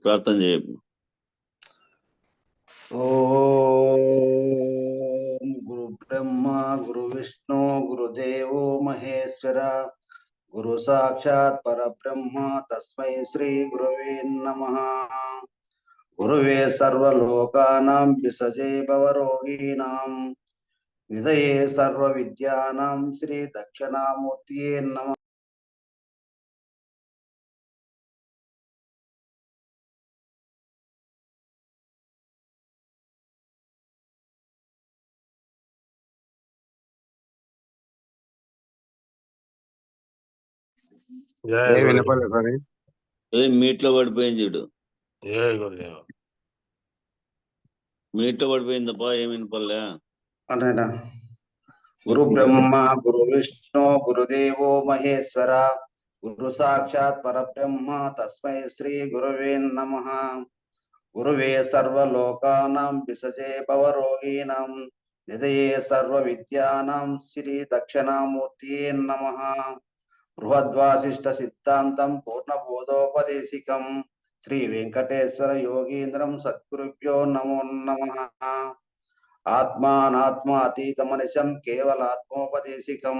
ప్రార్థన చేయండి. ఓం గురు బ్రహ్మ గురు విష్ణు గురుదేవో మహేశ్వర గురు సాక్షాత్ పరబ్రహ్మ తస్మై శ్రీ గురవే నమః. గురువే సర్వలోకానాం విసజే భవరోగిణాం నిధయే సర్వ విద్యానాం శ్రీ దక్షిణామూర్తియే నమః. మీట్లో పడిపోయింది చూడు. మీట్లో పడిపోయిందప్పా, ఏమి వినపడలే. అదేనా. గురు బ్రహ్మ గురు విష్ణు గురుదేవో మహేశ్వర గురు సాక్షాత్ పరబ్రహ్మ తస్మై శ్రీ గురవే నమః. గురువే సర్వలోకానాం విసజే భవరోగిణాం నిధయే సర్వ విద్యానాం శ్రీ దక్షిణామూర్తియే నమః. బృహద్వాసిష్ట సిద్ధాంతం పూర్ణబోధోపదేశికం శ్రీ వెంకటేశ్వర యోగీంద్రం సద్గురుభ్యో నమో నమః. ఆత్మానాత్మ అతీతమనిశం కేవలాత్మోపదేశికం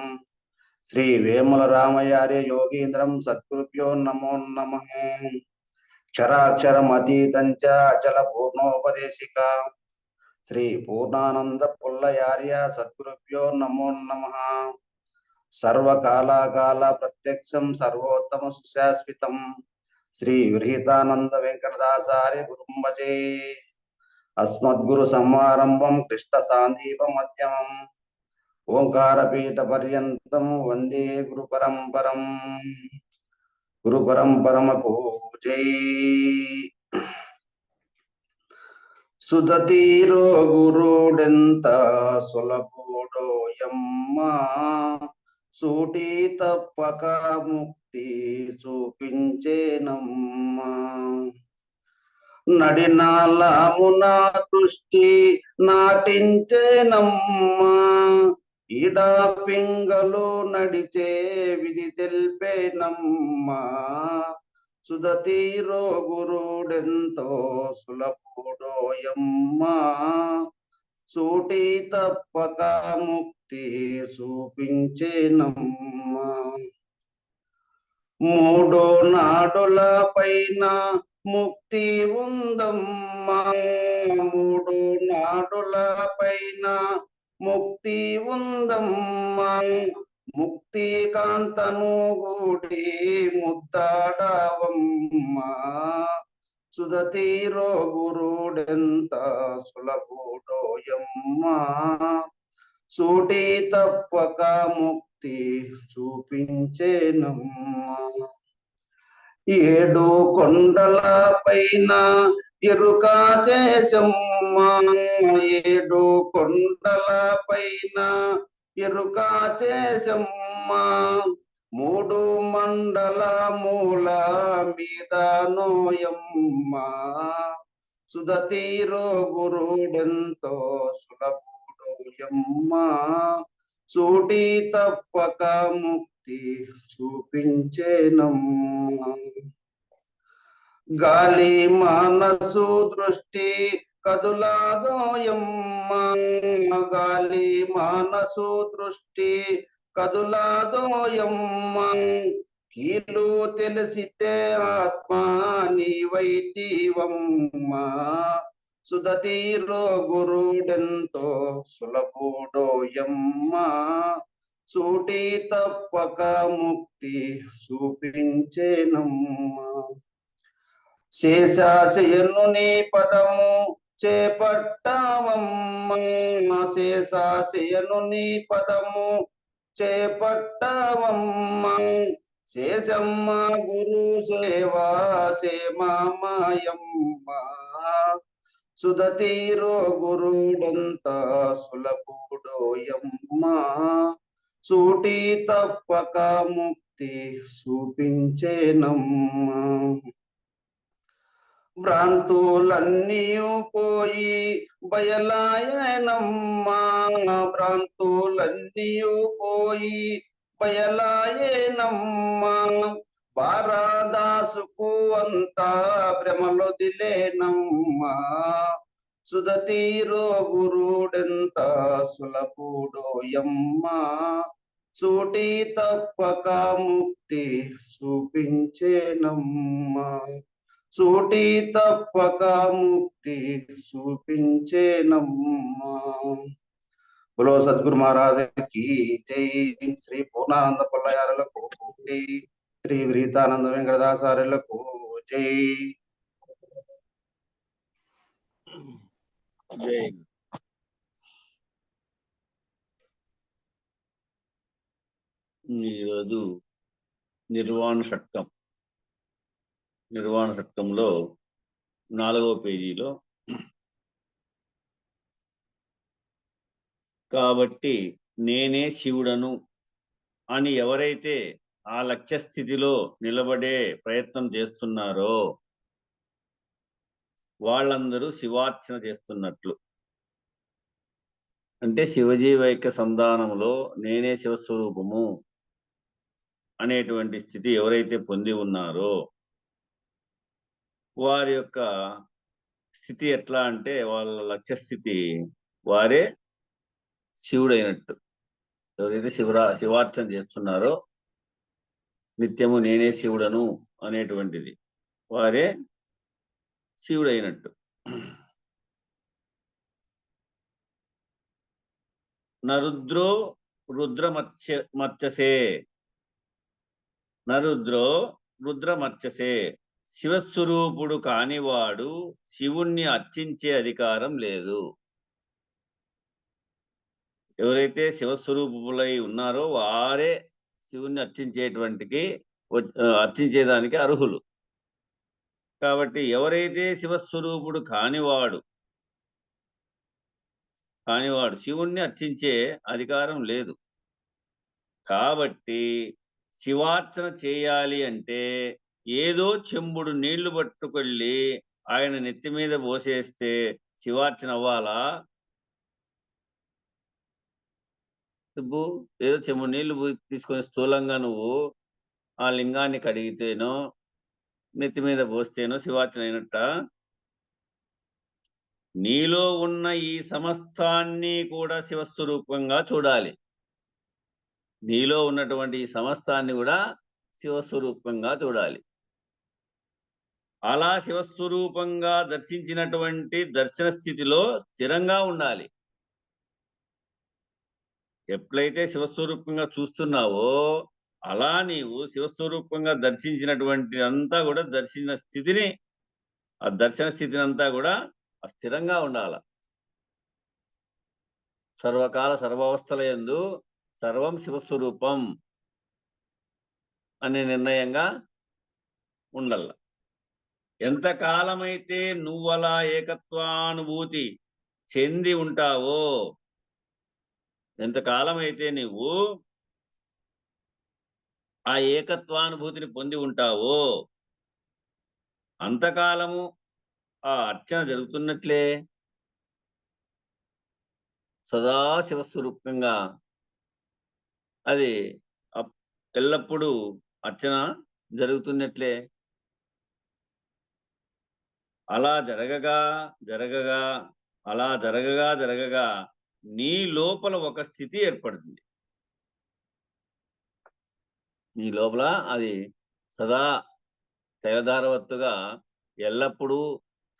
శ్రీ వేముల రామయార్య యోగీంద్రం సద్గురుభ్యో నమో నమః. క్షరాక్షరం అతీతం చ అచల పూర్ణోపదేశిక శ్రీ పూర్ణానంద పుల్లయార్య సద్గురుభ్యో నమో నమః. సర్వకాలాకాల ప్రత్యక్షం సర్వోత్తమ సుశాశ్వితం శ్రీ విరహితానంద వెంకటదాసార్య గురుంబజే. అస్మద్గురు సమారంభం కృష్ణ సాందీప మధ్యమం ఓంకారపీఠ పర్యంతం వందే గురు పరంపరం. గురు పరంపరమకు జై. సుధతీరో గురుడెంత సులభుడోయమ్మ సూటి తప్పక ముక్తి చూపించేనమ్మా. నడినాలమున దృష్టి నాటించేనమ్మా ఈడా పింగలు నడిచే విధి తెలిపేనమ్మా. సుధతీరో గురుడెంతో సులభుడోయమ్మా సూటి తప్పక ముక్తి చూపించేనమ్మా. మూడో నాడుల పైన ముక్తి ఉందమ్మా మూడు నాడుల పైన ముక్తి ఉందమ్మా. ముక్తి కాంతను గూడి ముద్దాడవమ్మా. సుధతీరో గురుడెంత సులభుడోయమ్మా సూటి తప్పక ముక్తి చూపించేనమ్మా. ఏడు కొండల పైన ఎరుక చేసమ్మా ఏడు కొండల పైన ఎరుక చేసమ్మా. మూడు మండల మూల మీద నోయమ్మా. సుధతీరో గురుడెంతో సులభుడోయమ్మా సూటి తప్పక ముక్తి చూపించేనమ్మా. గాలి మనసు దృష్టి కదులాదోయమ్మా గాలి మనసు దృష్టి కదులాదోయమ్మా. కీలు తెలిసితే ఆత్మ నీవైతివమ్మా. సుధతీరో గురుడెంతో సులభుడోయమ్మా సూటి తప్పక ముక్తి చూపించేనమ్మా. శేషాశయను నీ పదము చేపట్టవమ్మా శేషాశయను నీ పదము చేపట్టవమ్మా. శేషమ్మ గురు సేవా సేమాయమ్మా. సుధతీరో గురుడంత సులభుడోయమ్మా సూటి తప్పక ముక్తి చూపించేనమ్మా. భ్రాంతులన్నీ పోయి బయలాయనమ్మా భ్రాంతులన్నీ పోయి బయలాయనమ్మా. బారాదాసుకు అంతా భ్రమలొదిలేనమ్మా సుధతీరో గురుడెంత సులభుడోయమ్మా సూటి తప్పక ముక్తి చూపించేనమ్మా సూటి తప్పక ముక్తి చూపించేనమ్మా. బోలో సద్గురు మహారాజ్ కి జై. శ్రీ పూర్ణానంద పల్లయారులకు జై. శ్రీ విరీతానంద వెంకటదాసార్యులకు జై. జై. ఈరోజు నిర్వాణ షట్కంలో 4వ పేజీలో కాబట్టి నేనే శివుడను అని ఎవరైతే ఆ లక్ష్య స్థితిలో నిలబడే ప్రయత్నం చేస్తున్నారో వాళ్ళందరూ శివార్చన చేస్తున్నట్లు. అంటే శివజీవైక్య సంధానంలో నేనే శివస్వరూపము అనేటువంటి స్థితి ఎవరైతే పొంది ఉన్నారో వారి యొక్క స్థితి ఎట్లా అంటే వాళ్ళ లక్ష్య స్థితి వారే శివుడైనట్టు. ఎవరైతే శివార్చన చేస్తున్నారో నిత్యము నేనే శివుడను అనేటువంటిది వారే శివుడైనట్టు. నరుద్రో రుద్రమర్చసే శివస్వరూపుడు కానివాడు శివుణ్ణి అర్చించే అధికారం లేదు. ఎవరైతే శివస్వరూపులై ఉన్నారో వారే శివుణ్ణి అర్చించేదానికి అర్హులు. కాబట్టి ఎవరైతే శివస్వరూపుడు కానివాడు శివుణ్ణి అర్చించే అధికారం లేదు. కాబట్టి శివార్చన చేయాలి అంటే ఏదో చెంబుడు నీళ్లు పట్టుకెళ్ళి ఆయన నెత్తి మీద పోసేస్తే శివార్చన అవ్వాలా? ఏదో చెంబుడు నీళ్లు తీసుకొని స్థూలంగా నువ్వు ఆ లింగాన్ని కడిగితేనో నెత్తి మీద పోస్తేనో శివార్చన అయినట్ట? నీలో ఉన్న ఈ సమస్తాన్ని కూడా శివస్వరూపంగా చూడాలి. నీలో ఉన్నటువంటి ఈ సమస్తాన్ని కూడా శివస్వరూపంగా చూడాలి. అలా శివస్వరూపంగా దర్శించినటువంటి దర్శన స్థితిలో స్థిరంగా ఉండాలి. ఎప్పుడైతే శివస్వరూపంగా చూస్తున్నావో అలా నీవు శివస్వరూపంగా దర్శించినటువంటి అంతా కూడా ఆ దర్శన స్థితిని అంతా కూడా స్థిరంగా ఉండాల. సర్వకాల సర్వావస్థల యందు సర్వం శివస్వరూపం అనే నిర్ణయంగా ఉండాల. ఎంతకాలమైతే నువ్వలా ఏకత్వానుభూతి చెంది ఉంటావో, ఎంతకాలమైతే నువ్వు ఆ ఏకత్వానుభూతిని పొంది ఉంటావో అంతకాలము ఆ అర్చన జరుగుతున్నట్లే. సదా శివస్వరూపంగా అది ఎల్లప్పుడూ అర్చన జరుగుతున్నట్లే. అలా జరగగా నీ లోపల ఒక స్థితి ఏర్పడుతుంది. నీ లోపల అది సదా తైలధారవత్తుగా ఎల్లప్పుడూ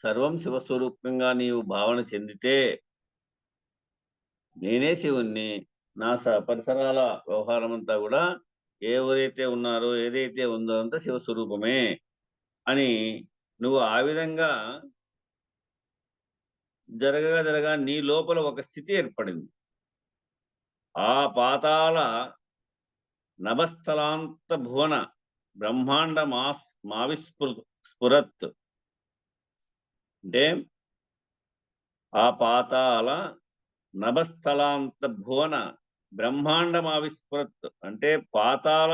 సర్వం శివస్వరూపంగా నీవు భావన చెందితే నేనే శివుణ్ణి, నా పరిసరాల వ్యవహారం అంతా కూడా ఎవరైతే ఉన్నారో ఏదైతే ఉందో అంతా శివస్వరూపమే అని నువ్వు ఆ విధంగా జరగగా నీ లోపల ఒక స్థితి ఏర్పడింది. ఆ పాతాళ నభస్థలాంత భువన బ్రహ్మాండ స్ఫురత్ అంటే ఆ పాతాళ నభస్థలాంత భువన బ్రహ్మాండమావిస్ఫురత్ అంటే పాతాళ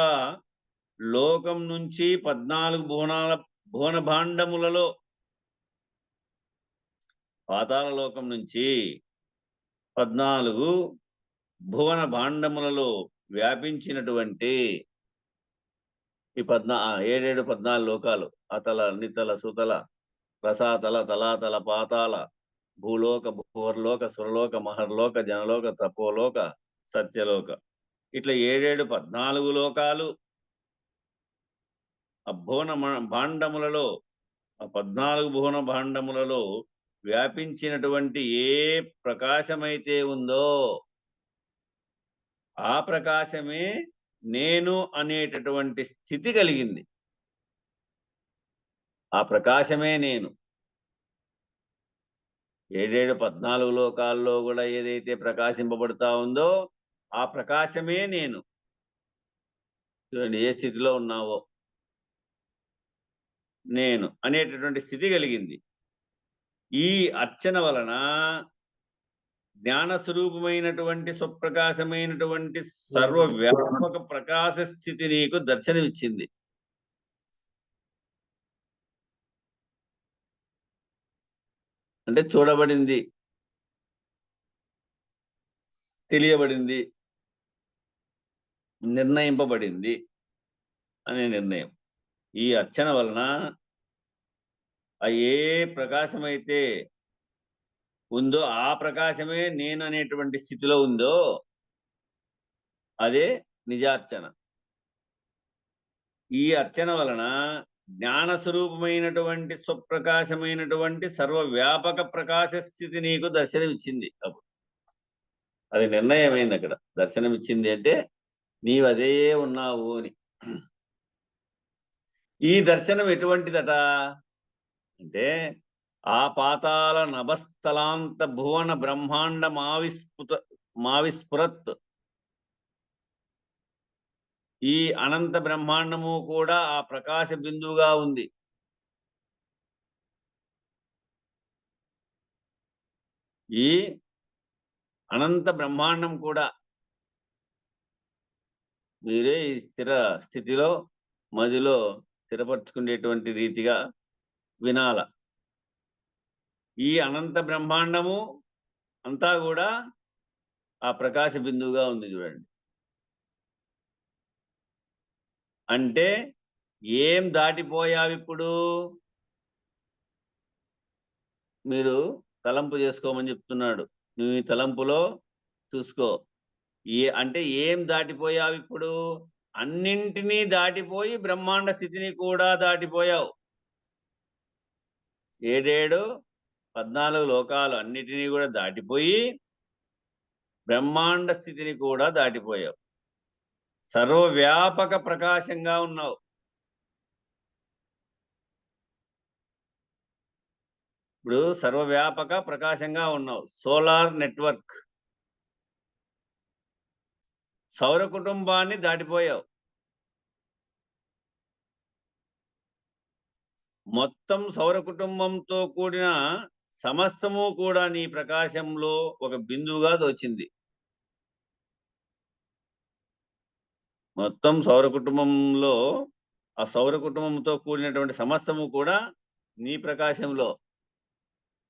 లోకం నుంచి 14 భువన భాండములలో, పాతాళ లోకం నుంచి 14 భువన భాండములలో వ్యాపించినటువంటి ఈ 7 14 లోకాలు, అతల నితల సుతల రసాతల తలాతల పాతాల భూలోక భూవర్లోక సురలోక మహర్లోక జనలోక తపోలోక సత్యలోక, ఇట్లా 7 14 లోకాలు ఆ భువన భాండములలో, ఆ 14 భువన భాండములలో వ్యాపించినటువంటి ఏ ప్రకాశమైతే ఉందో ఆ ప్రకాశమే నేను అనేటటువంటి స్థితి కలిగింది. ఆ ప్రకాశమే నేను. 7 14 లోకాల్లో కూడా ఏదైతే ప్రకాశింపబడతా ఉందో ఆ ప్రకాశమే నేను. చూడండి, ఏ స్థితిలో ఉన్నావో నేను అనేటటువంటి స్థితి కలిగింది. ఈ అర్చన వలన జ్ఞాన స్వరూపమైనటువంటి స్వప్రకాశమైనటువంటి సర్వవ్యాపక ప్రకాశ స్థితి నీకు దర్శనమిచ్చింది. అంటే చూడబడింది, తెలియబడింది, నిర్ణయింపబడింది అనే నిర్ణయం. ఈ అర్చన వలన ఆ ఏ ప్రకాశమైతే ఉందో ఆ ప్రకాశమే నేను అనేటువంటి స్థితిలో ఉందో అదే నిజార్చన. ఈ అర్చన వలన జ్ఞాన స్వరూపమైనటువంటి స్వప్రకాశమైనటువంటి సర్వవ్యాపక ప్రకాశ స్థితి నీకు దర్శనమిచ్చింది. అప్పుడు అది నిర్ణయమైంది. అక్కడ దర్శనమిచ్చింది అంటే నీవు అదే ఉన్నావు అని. ఈ దర్శనం ఎటువంటిదట అంటే ఆ పాతాల నభస్థలాంత భువన బ్రహ్మాండ మావిస్ఫురత్, ఈ అనంత బ్రహ్మాండము కూడా ఆ ప్రకాశ బిందువుగా ఉంది. ఈ అనంత బ్రహ్మాండం కూడా మీరే ఈ స్థిర స్థితిలో మదిలో స్థిరపరచుకునేటువంటి రీతిగా వినాల. ఈ అనంత బ్రహ్మాండము అంతా కూడా ఆ ప్రకాశ బిందువుగా ఉంది. చూడండి, అంటే ఏం దాటిపోయావు ఇప్పుడు? మీరు తలంపు చేసుకోమని చెప్తున్నాడు. నువ్వు ఈ తలంపులో చూసుకో. అంటే ఏం దాటిపోయావు ఇప్పుడు? అన్నింటినీ దాటిపోయి బ్రహ్మాండ స్థితిని కూడా దాటిపోయావు. 7 14 లోకాలు అన్నిటినీ కూడా దాటిపోయి బ్రహ్మాండ స్థితిని కూడా దాటిపోయావు. సర్వవ్యాపక ప్రకాశంగా ఉన్నావు. ఇప్పుడు సర్వవ్యాపక ప్రకాశంగా ఉన్నావు. సోలార్ నెట్వర్క్, సౌర కుటుంబాన్ని దాటిపోయావు. మొత్తం సౌర కుటుంబంతో కూడిన సమస్తము కూడా నీ ప్రకాశంలో ఒక బిందువుగా తోచింది. మొత్తం సౌర కుటుంబంలో ఆ సౌర కుటుంబంతో కూడినటువంటి సమస్తము కూడా నీ ప్రకాశంలో,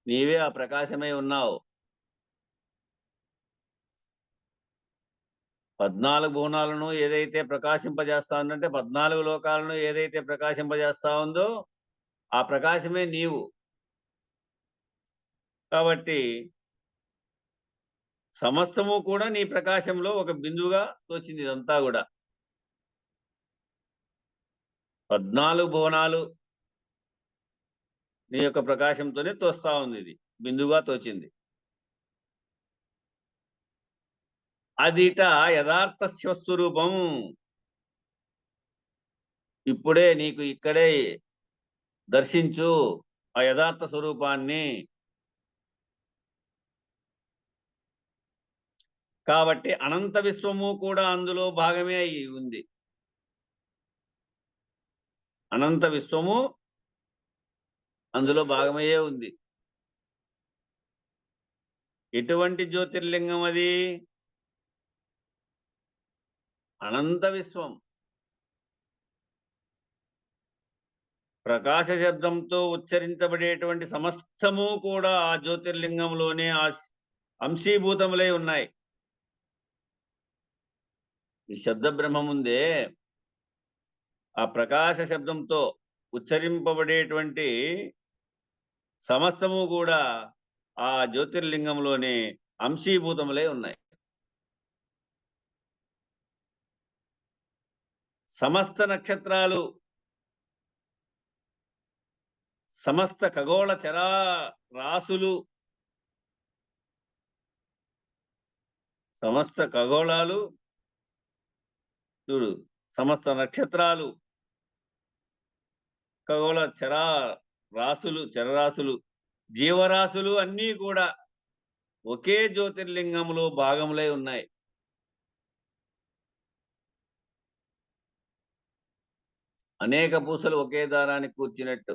నీవే ఆ ప్రకాశమై ఉన్నావు. 14 భువనాలను ఏదైతే ప్రకాశింపజేస్తా ఉందంటే 14 లోకాలను ఏదైతే ప్రకాశింపజేస్తా ఉందో ఆ ప్రకాశమే నీవు. కాబట్టి సమస్తము కూడా నీ ప్రకాశంలో ఒక బిందువుగా తోచింది. ఇదంతా కూడా 14 భువనాలు నీ యొక్క ప్రకాశంతోనే తోస్తా ఉంది. ఇది బిందువుగా తోచింది. అదిట యథార్థ శివస్వరూపం. ఇప్పుడే నీకు ఇక్కడే దర్శించు ఆ యథార్థ స్వరూపాన్ని. కాబట్టి అనంత విశ్వము కూడా అందులో భాగమే అయి ఉంది. అనంత విశ్వము అందులో భాగమయ్యే ఉంది. ఎటువంటి జ్యోతిర్లింగం అది? అనంత విశ్వం. ప్రకాశ శబ్దంతో ఉచ్చరించబడేటువంటి సమస్తము కూడా ఆ జ్యోతిర్లింగంలోనే అంశీభూతములై ఉన్నాయి. ఈ శబ్ద బ్రహ్మం ఉందే, ఆ ప్రకాశ శబ్దంతో ఉచ్చరింపబడేటువంటి సమస్తము కూడా ఆ జ్యోతిర్లింగంలోనే అంశీభూతములై ఉన్నాయి. సమస్త నక్షత్రాలు, సమస్త ఖగోళ చరా రాసులు, సమస్త ఖగోళాలు చూడు, సమస్త నక్షత్రాలు, ఖగోళ చరా రాసులు, చరరాశులు, జీవరాశులు అన్నీ కూడా ఒకే జ్యోతిర్లింగంలో భాగములై ఉన్నాయి. అనేక పూసలు ఒకే దారానికి కూర్చున్నట్టు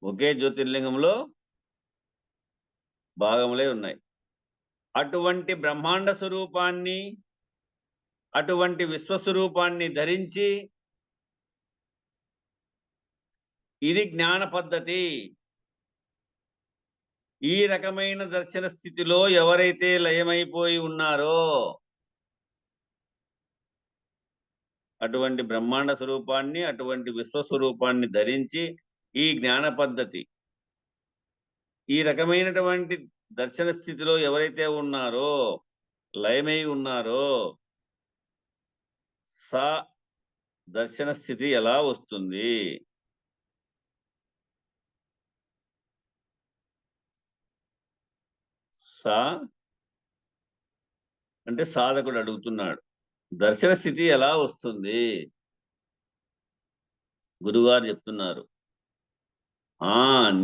ఒకే జ్యోతిర్లింగంలో భాగములై ఉన్నాయి. అటువంటి బ్రహ్మాండ స్వరూపాన్ని, అటువంటి విశ్వస్వరూపాన్ని ధరించి ఇది జ్ఞాన పద్ధతి. ఈ రకమైన దర్శన స్థితిలో ఎవరైతే లయమైపోయి ఉన్నారో అటువంటి బ్రహ్మాండ స్వరూపాన్ని, అటువంటి విశ్వస్వరూపాన్ని ధరించి ఈ జ్ఞాన పద్ధతి, ఈ రకమైనటువంటి దర్శన స్థితిలో ఎవరైతే ఉన్నారో, లయమై ఉన్నారో, సా దర్శన స్థితి ఎలా వస్తుంది? సా అంటే సాధకుడు అడుగుతున్నాడు, దర్శన స్థితి ఎలా వస్తుంది? గురుగారు చెప్తున్నారు,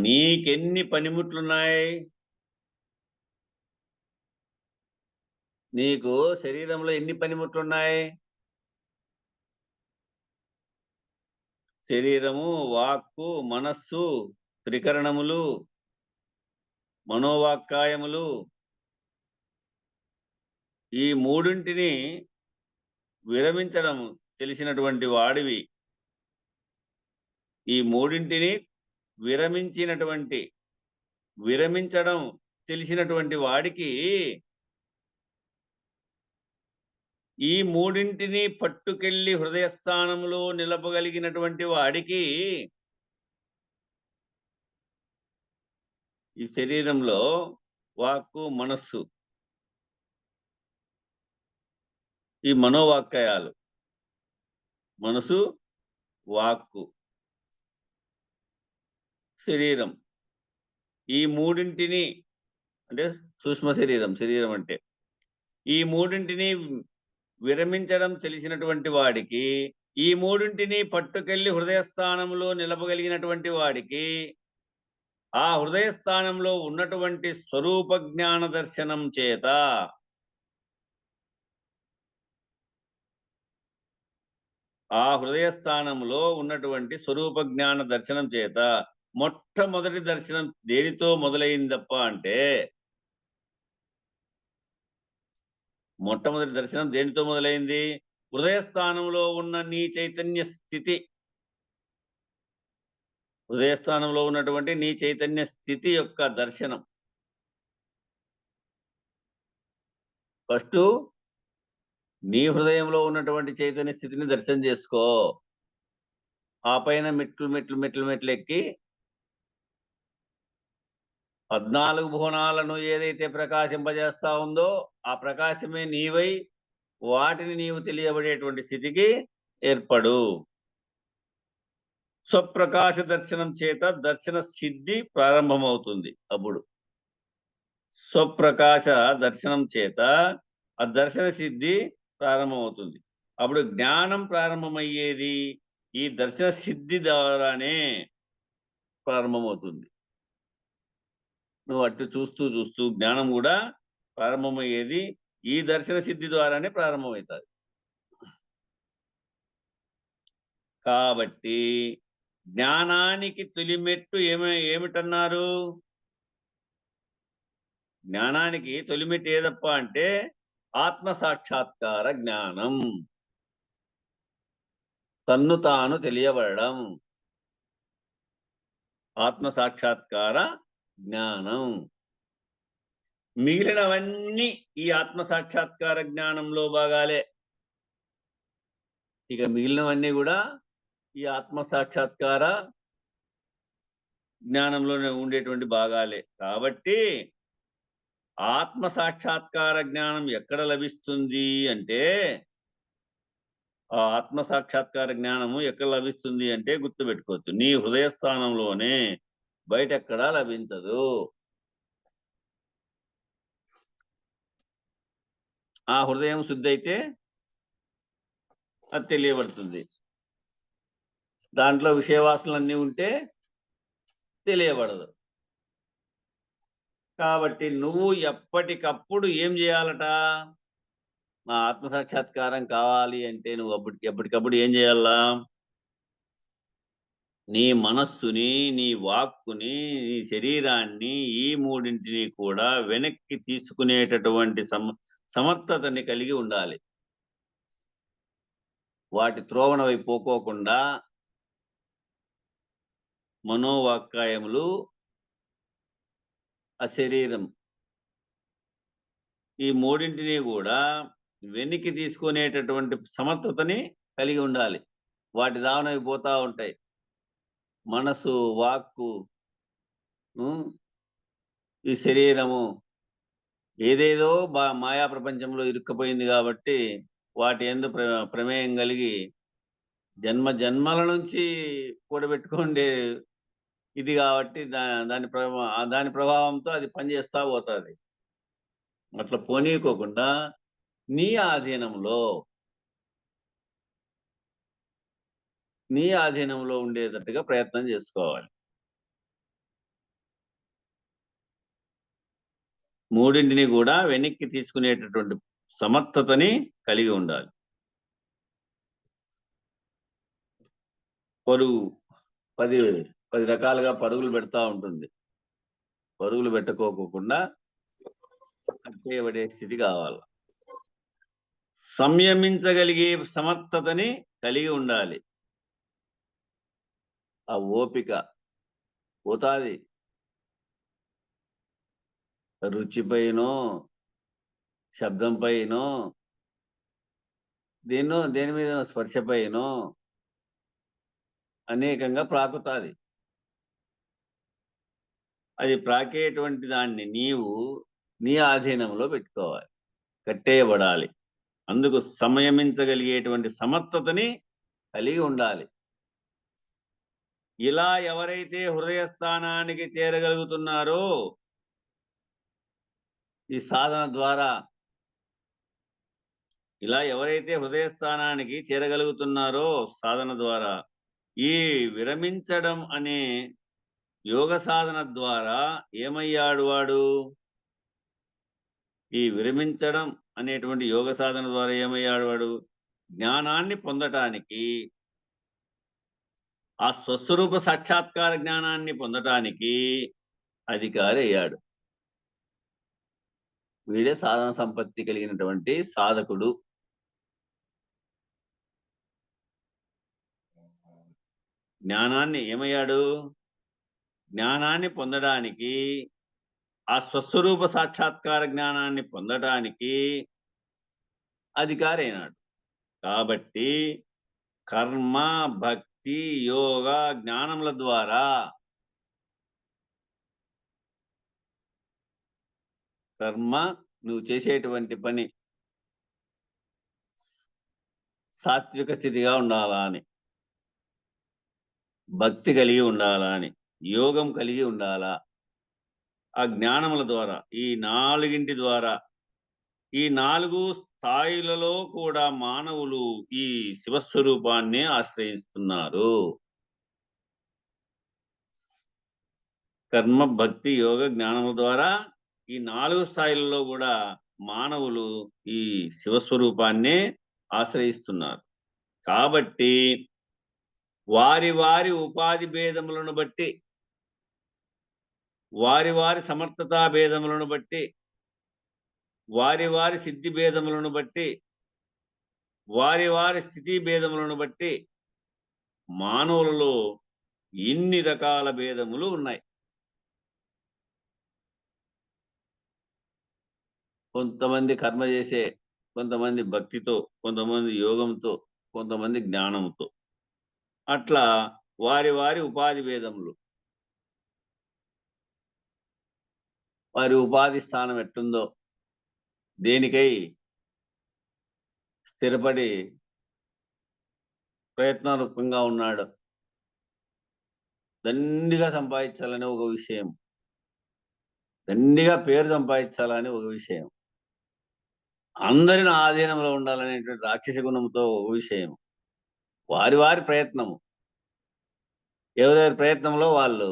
నీకెన్ని పనిముట్లున్నాయి? నీకు శరీరంలో ఎన్ని పనిముట్లున్నాయి? శరీరము, వాక్కు, మనస్సు, త్రికరణములు, మనోవాక్కాయములు, ఈ మూడింటిని విరమించడం తెలిసినటువంటి వాడివి. ఈ మూడింటిని విరమించడం తెలిసినటువంటి వాడికి ఈ మూడింటిని పట్టుకెళ్ళి హృదయస్థానంలో నిలపగలిగినటువంటి వాడికి ఈ శరీరంలో వాక్కు, మనస్సు, ఈ మనోవాక్కాయాలు, మనసు, వాక్కు, శరీరం, ఈ మూడింటిని అంటే సూక్ష్మ శరీరం అంటే ఈ మూడింటిని విరమించడం తెలిసినటువంటి వాడికి, ఈ మూడింటిని పట్టుకెళ్ళి హృదయస్థానంలో నిలపగలిగినటువంటి వాడికి ఆ హృదయస్థానంలో ఉన్నటువంటి స్వరూప జ్ఞాన దర్శనం చేత ఆ హృదయస్థానంలో ఉన్నటువంటి స్వరూప జ్ఞాన దర్శనం చేత మొట్టమొదటి దర్శనం దేనితో మొదలైందప్ప అంటే, మొట్టమొదటి దర్శనం దేనితో మొదలైంది? హృదయస్థానంలో ఉన్న నీ చైతన్య స్థితి, హృదయస్థానంలో ఉన్నటువంటి నీ చైతన్య స్థితి యొక్క దర్శనం. ఫస్ట్ నీ హృదయంలో ఉన్నటువంటి చైతన్య స్థితిని దర్శనం చేసుకో. ఆ పైన మెట్లు ఎక్కి 14 భువనాలను ఏదైతే ప్రకాశింపజేస్తా ఉందో ఆ ప్రకాశమే నీవై వాటిని నీవు తెలియబడేటువంటి స్థితికి ఏర్పడు. స్వప్రకాశ దర్శనం చేత దర్శన సిద్ధి ప్రారంభమవుతుంది. అప్పుడు స్వప్రకాశ దర్శనం చేత ఆ దర్శన సిద్ధి ప్రారంభమవుతుంది. అప్పుడు జ్ఞానం ప్రారంభమయ్యేది ఈ దర్శన సిద్ధి ద్వారానే ప్రారంభమవుతుంది. నువ్వు అటు చూస్తూ చూస్తూ జ్ఞానం కూడా ప్రారంభమయ్యేది ఈ దర్శన సిద్ధి ద్వారానే ప్రారంభమవుతుంది. కాబట్టి జ్ఞానానికి తొలిమెట్టు ఏమిటన్నారు? జ్ఞానానికి తొలిమెట్టు ఏదప్ప అంటే ఆత్మ సాక్షాత్కార జ్ఞానం, తన్ను తాను తెలియబడడం, ఆత్మ సాక్షాత్కార జ్ఞానం. మిగిలినవన్నీ ఈ ఆత్మ సాక్షాత్కార జ్ఞానంలో భాగాలే. ఇక మిగిలినవన్నీ కూడా ఈ ఆత్మ సాక్షాత్కార జ్ఞానంలోనే ఉండేటువంటి భాగాలే. కాబట్టి ఆత్మ సాక్షాత్కార జ్ఞానం ఎక్కడ లభిస్తుంది అంటే, ఆ ఆత్మ సాక్షాత్కార జ్ఞానము ఎక్కడ లభిస్తుంది అంటే గుర్తుపెట్టుకోవచ్చు, నీ హృదయ స్థానంలోనే, బయట ఎక్కడా లభించదు. ఆ హృదయం శుద్ధి అయితే అది తెలియబడుతుంది. దాంట్లో విషయవాసనలన్నీ ఉంటే తెలియబడదు. కాబట్టి నువ్వు ఎప్పటికప్పుడు ఏం చేయాలట? నా ఆత్మ సాక్షాత్కారం కావాలి అంటే నువ్వు ఎప్పటికప్పుడు ఏం చేయాలా? నీ మనస్సుని, నీ వాక్కుని, నీ శరీరాన్ని, ఈ మూడింటిని కూడా వెనక్కి తీసుకునేటటువంటి సమర్థతని కలిగి ఉండాలి. వాటి త్రోవణ వైపు పోకోకుండా మనోవాక్కాయములు, ఆ శరీరం, ఈ మూడింటిని కూడా వెనక్కి తీసుకునేటటువంటి సమర్థతని కలిగి ఉండాలి. వాటి దావనవి పోతా ఉంటాయి. మనసు, వాక్కు, ఈ శరీరము ఏదేదో మాయా ప్రపంచంలో ఇరుక్కుపోయింది కాబట్టి వాటి యందు ప్రమేయం కలిగి జన్మ జన్మల నుంచి కూడబెట్టుకోండి ఇది కాబట్టి దాని ప్రభావంతో అది పనిచేస్తా పోతుంది. అట్లా పోనీకోకుండా నీ ఆధీనంలో ఉండేటట్టుగా ప్రయత్నం చేసుకోవాలి. మూడింటిని కూడా వెనక్కి తీసుకునేటటువంటి సమర్థతని కలిగి ఉండాలి. పరుగు 10 రకాలుగా పరుగులు పెడతా ఉంటుంది. పరుగులు పెట్టుకోకుండా కట్టేయబడే స్థితి కావాలి. సంయమించగలిగే సమర్థతని కలిగి ఉండాలి. ఆ ఓపిక పోతాది. రుచిపైనో, శబ్దంపైనో, దేని మీద స్పర్శపైనో అనేకంగా ప్రాకుతాది. అది ప్రాకేటువంటి దాన్ని నీవు నీ ఆధీనంలో పెట్టుకోవాలి, కట్టేయబడాలి. అందుకు సంయమించగలిగేటువంటి సమర్థతని కలిగి ఉండాలి. ఇలా ఎవరైతే హృదయ స్థానానికి చేరగలుగుతున్నారో ఈ సాధన ద్వారా, ఇలా ఎవరైతే హృదయ స్థానానికి చేరగలుగుతున్నారో సాధన ద్వారా, ఈ విరమించడం అనే యోగ సాధన ద్వారా ఏమయ్యాడు వాడు? ఈ విరమించడం అనేటువంటి యోగ సాధన ద్వారా ఏమయ్యాడు వాడు? జ్ఞానాన్ని పొందటానికి, ఆ స్వస్వరూప సాక్షాత్కార జ్ఞానాన్ని పొందటానికి అధికారి అయ్యాడు. వీడే సాధన సంపత్తి కలిగినటువంటి సాధకుడు. జ్ఞానాన్ని ఏమయ్యాడు? జ్ఞానాన్ని పొందడానికి, ఆ స్వస్వరూప సాక్షాత్కార జ్ఞానాన్ని పొందడానికి అధికారి అయినాడు. కాబట్టి కర్మ, భక్తి, యోగ, జ్ఞానముల ద్వారా కర్మ, నువ్వు చేసేటువంటి పని సాత్విక స్థితిగా ఉండాలా అని, భక్తి కలిగి ఉండాలా అని, యోగం కలిగి ఉండాలా, ఆ జ్ఞానముల ద్వారా, ఈ నాలుగింటి ద్వారా, ఈ 4 స్థాయిలలో కూడా మానవులు ఈ శివస్వరూపాన్ని ఆశ్రయిస్తున్నారు. కర్మ, భక్తి, యోగ, జ్ఞానముల ద్వారా ఈ 4 స్థాయిలలో కూడా మానవులు ఈ శివస్వరూపాన్ని ఆశ్రయిస్తున్నారు. కాబట్టి వారి వారి ఉపాధి భేదములను బట్టి, వారి వారి సమర్థతా భేదములను బట్టి, వారి వారి సిద్ధి భేదములను బట్టి, వారి వారి స్థితి భేదములను బట్టి మానవులలో ఇన్ని రకాల భేదములు ఉన్నాయి. కొంతమంది కర్మ చేసే, కొంతమంది భక్తితో, కొంతమంది యోగంతో, కొంతమంది జ్ఞానంతో. అట్లా వారి వారి ఉపాధి భేదములు, వారి ఉపాధి స్థానం ఎట్టుందో, దేనికై స్థిరపడి ప్రయత్నరూపంగా ఉన్నాడు, దండిగా సంపాదించాలని ఒక విషయం, దండిగా పేరు సంపాదించాలని ఒక విషయం, అందరిని ఆధీనంలో ఉండాలనేటువంటి రాక్షస గుణంతో ఒక విషయం. వారి వారి ప్రయత్నము, ఎవరెవరి ప్రయత్నంలో వాళ్ళు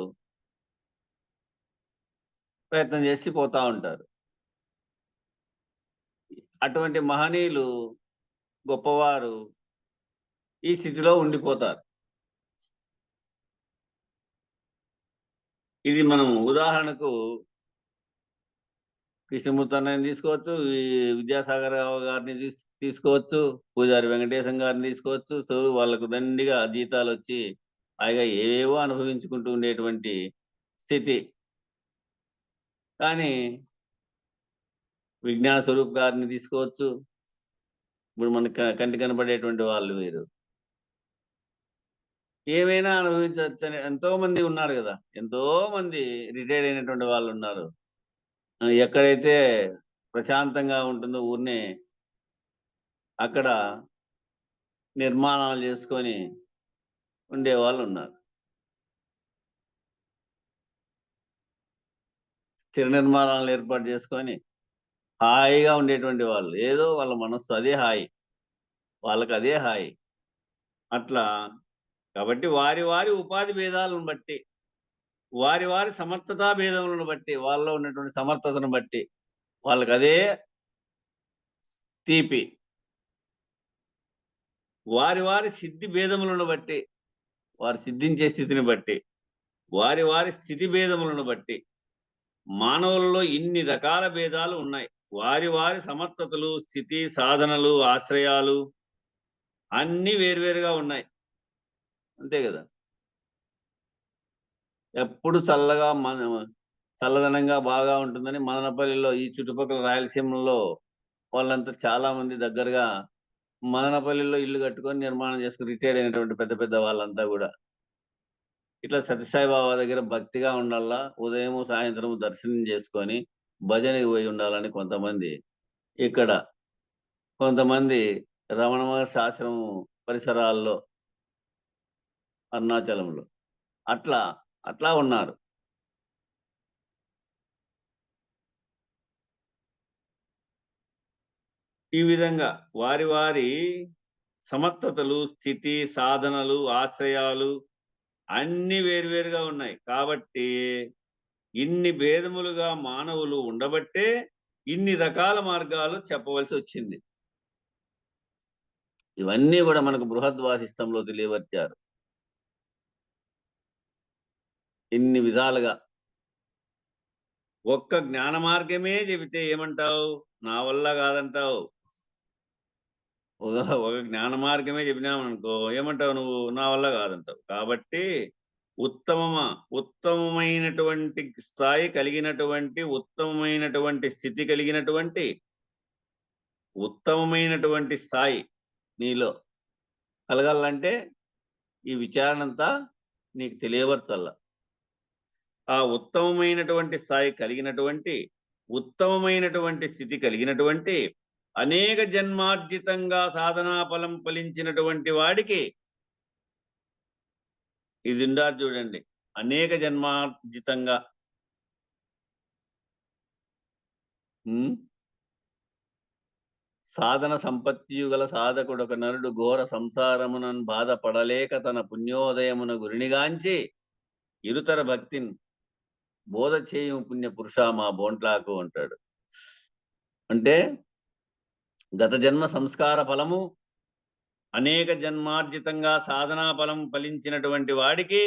ప్రయత్నం చేసి పోతా ఉంటారు. అటువంటి మహనీయులు, గొప్పవారు ఈ స్థితిలో ఉండిపోతారు. ఇది మనం ఉదాహరణకు కృష్ణమూర్తి అన్నని తీసుకోవచ్చు, ఈ విద్యాసాగర్ రావు గారిని తీసుకోవచ్చు, పూజారి వెంకటేశం గారిని తీసుకోవచ్చు. సో వాళ్ళకు దండిగా జీతాలు వచ్చి హాయిగా ఏవేవో అనుభవించుకుంటూ ఉండేటువంటి స్థితి. కానీ విజ్ఞాన స్వరూప్ గారిని తీసుకోవచ్చు, ఇప్పుడు మనకు కంటి కనబడేటువంటి వాళ్ళు వీరు. ఏమైనా అనుభవించవచ్చు అని ఎంతో మంది ఉన్నారు కదా, ఎంతో మంది రిటైర్డ్ అయినటువంటి వాళ్ళు ఉన్నారు. ఎక్కడైతే ప్రశాంతంగా ఉంటుందో ఊరినే అక్కడ నిర్మాణాలు చేసుకొని ఉండే వాళ్ళు ఉన్నారు. స్థిర నిర్మాణాలు ఏర్పాటు చేసుకొని హాయిగా ఉండేటువంటి వాళ్ళు, ఏదో వాళ్ళ మనస్సు అదే హాయి, వాళ్ళకి అదే హాయి. అట్లా కాబట్టి వారి వారి ఉపాధి భేదాలను బట్టి, వారి వారి సమర్థతా భేదములను బట్టి, వాళ్ళలో ఉన్నటువంటి సమర్థతను బట్టి వాళ్ళకి అదే తీపి. వారి వారి సిద్ధి భేదములను బట్టి, వారు సిద్ధించే స్థితిని బట్టి, వారి వారి స్థితి భేదములను బట్టి మానవులలో ఇన్ని రకాల భేదాలు ఉన్నాయి. వారి వారి సమర్థతలు, స్థితి, సాధనలు, ఆశ్రయాలు అన్నీ వేరువేరుగా ఉన్నాయి. అంతే కదా. ఎప్పుడు చల్లగా చల్లదనంగా బాగా ఉంటుందని మదనపల్లిలో, ఈ చుట్టుపక్కల రాయలసీమలో వాళ్ళంతా చాలా మంది దగ్గరగా మదనపల్లిలో ఇల్లు కట్టుకొని నిర్మాణం చేసుకుని రిటైర్డ్ అయినటువంటి పెద్ద పెద్ద వాళ్ళంతా కూడా ఇట్లా సత్యసాయి బాబా దగ్గర భక్తిగా ఉండాలా, ఉదయం సాయంత్రం దర్శనం చేసుకొని భజనకి పోయి ఉండాలని కొంతమంది, ఇక్కడ కొంతమంది రమణ మహర్షి ఆశ్రమం పరిసరాల్లో, అరుణాచలంలో అట్లా అట్లా ఉన్నారు. ఈ విధంగా వారి వారి సమర్థతలు, స్థితి, సాధనలు, ఆశ్రయాలు అన్ని వేరువేరుగా ఉన్నాయి. కాబట్టి ఇన్ని భేదములుగా మానవులు ఉండబట్టే ఇన్ని రకాల మార్గాలు చెప్పవలసి వచ్చింది. ఇవన్నీ కూడా మనకు బృహద్వాసిష్టంలో తెలియవచ్చారు. ఇన్ని విధాలుగా ఒక్క జ్ఞాన మార్గమే చెబితే ఏమంటావు? నా వల్ల కాదంటావు. ఒక జ్ఞాన మార్గమే చెప్పినామనుకో ఏమంటావు నువ్వు? నా వల్ల కాదంటావు. కాబట్టి ఉత్తమమైనటువంటి స్థాయి కలిగినటువంటి, ఉత్తమమైనటువంటి స్థితి కలిగినటువంటి, ఉత్తమమైనటువంటి స్థాయి నీలో కలగాలంటే ఈ విచారణ అంతా నీకు తెలియవర్తల్లా. ఆ ఉత్తమమైనటువంటి స్థాయి కలిగినటువంటి, ఉత్తమమైనటువంటి స్థితి కలిగినటువంటి, అనేక జన్మార్జితంగా సాధనా ఫలం ఫలించినటువంటి వాడికి ఇది ఉండాలి చూడండి. అనేక జన్మార్జితంగా సాధన సంపత్తియుగల సాధకుడొక నరుడు ఘోర సంసారమునన్ బాధపడలేక తన పుణ్యోదయమున గురినిగాంచి ఇరుతర భక్తిన్ బోధ చేయు పుణ్య పురుష మా బోంట్లాకు అంటాడు. అంటే గత జన్మ సంస్కార ఫలము, అనేక జన్మార్జితంగా సాధనా ఫలం ఫలించినటువంటి వాడికి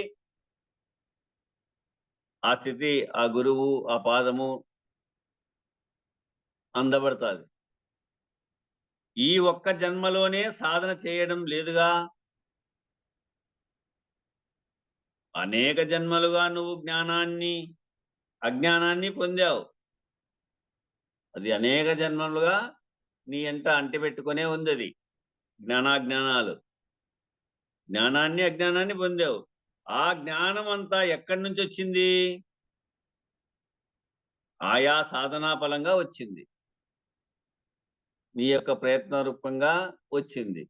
ఆ స్థితి, ఆ గురువు, ఆ పాదము అందబడతాది. ఈ ఒక్క జన్మలోనే సాధన చేయడం లేదుగా. అనేక జన్మలుగా నువ్వు జ్ఞానాన్ని, అజ్ఞానాన్ని పొందావు. అది అనేక జన్మలుగా నీ ఎంట అంటిపెట్టుకునే ఉంది. అది జ్ఞానాజ్ఞానాలు. జ్ఞానాన్ని అజ్ఞానాన్ని పొందావు. ఆ జ్ఞానం అంతా ఎక్కడి నుంచి వచ్చింది? ఆయా సాధనా ఫలంగా వచ్చింది, నీ యొక్క ప్రయత్న రూపంగా వచ్చింది.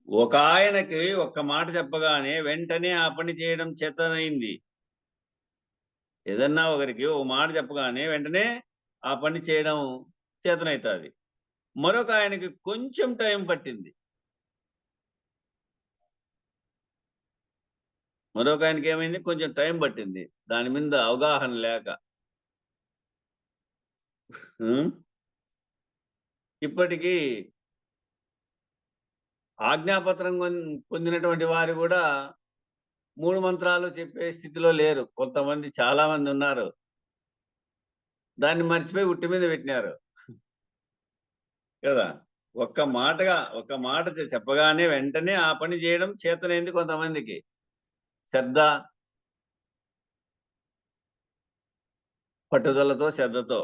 ఒక ఆయనకి ఒక్క మాట చెప్పగానే వెంటనే ఆ పని చేయడం చేతనైంది. ఏదన్నా ఒకరికి ఓ మాట చెప్పగానే వెంటనే ఆ పని చేయడం చేతనైతుంది. మరొక ఆయనకి కొంచెం టైం పట్టింది. మరొక ఆయనకి ఏమైంది? కొంచెం టైం పట్టింది, దాని మీద అవగాహన లేక. ఇప్పటికీ ఆజ్ఞాపత్రం పొందినటువంటి వారు కూడా 3 మంత్రాలు చెప్పే స్థితిలో లేరు. కొంతమంది, చాలా మంది ఉన్నారు. దాన్ని మర్చిపోయి ఉట్టి మీద పెట్టినారు కదా. ఒక్క మాట చెప్పగానే వెంటనే ఆ పని చేయడం చేతనైంది కొంతమందికి. శ్రద్ధ, పట్టుదలతో, శ్రద్ధతో,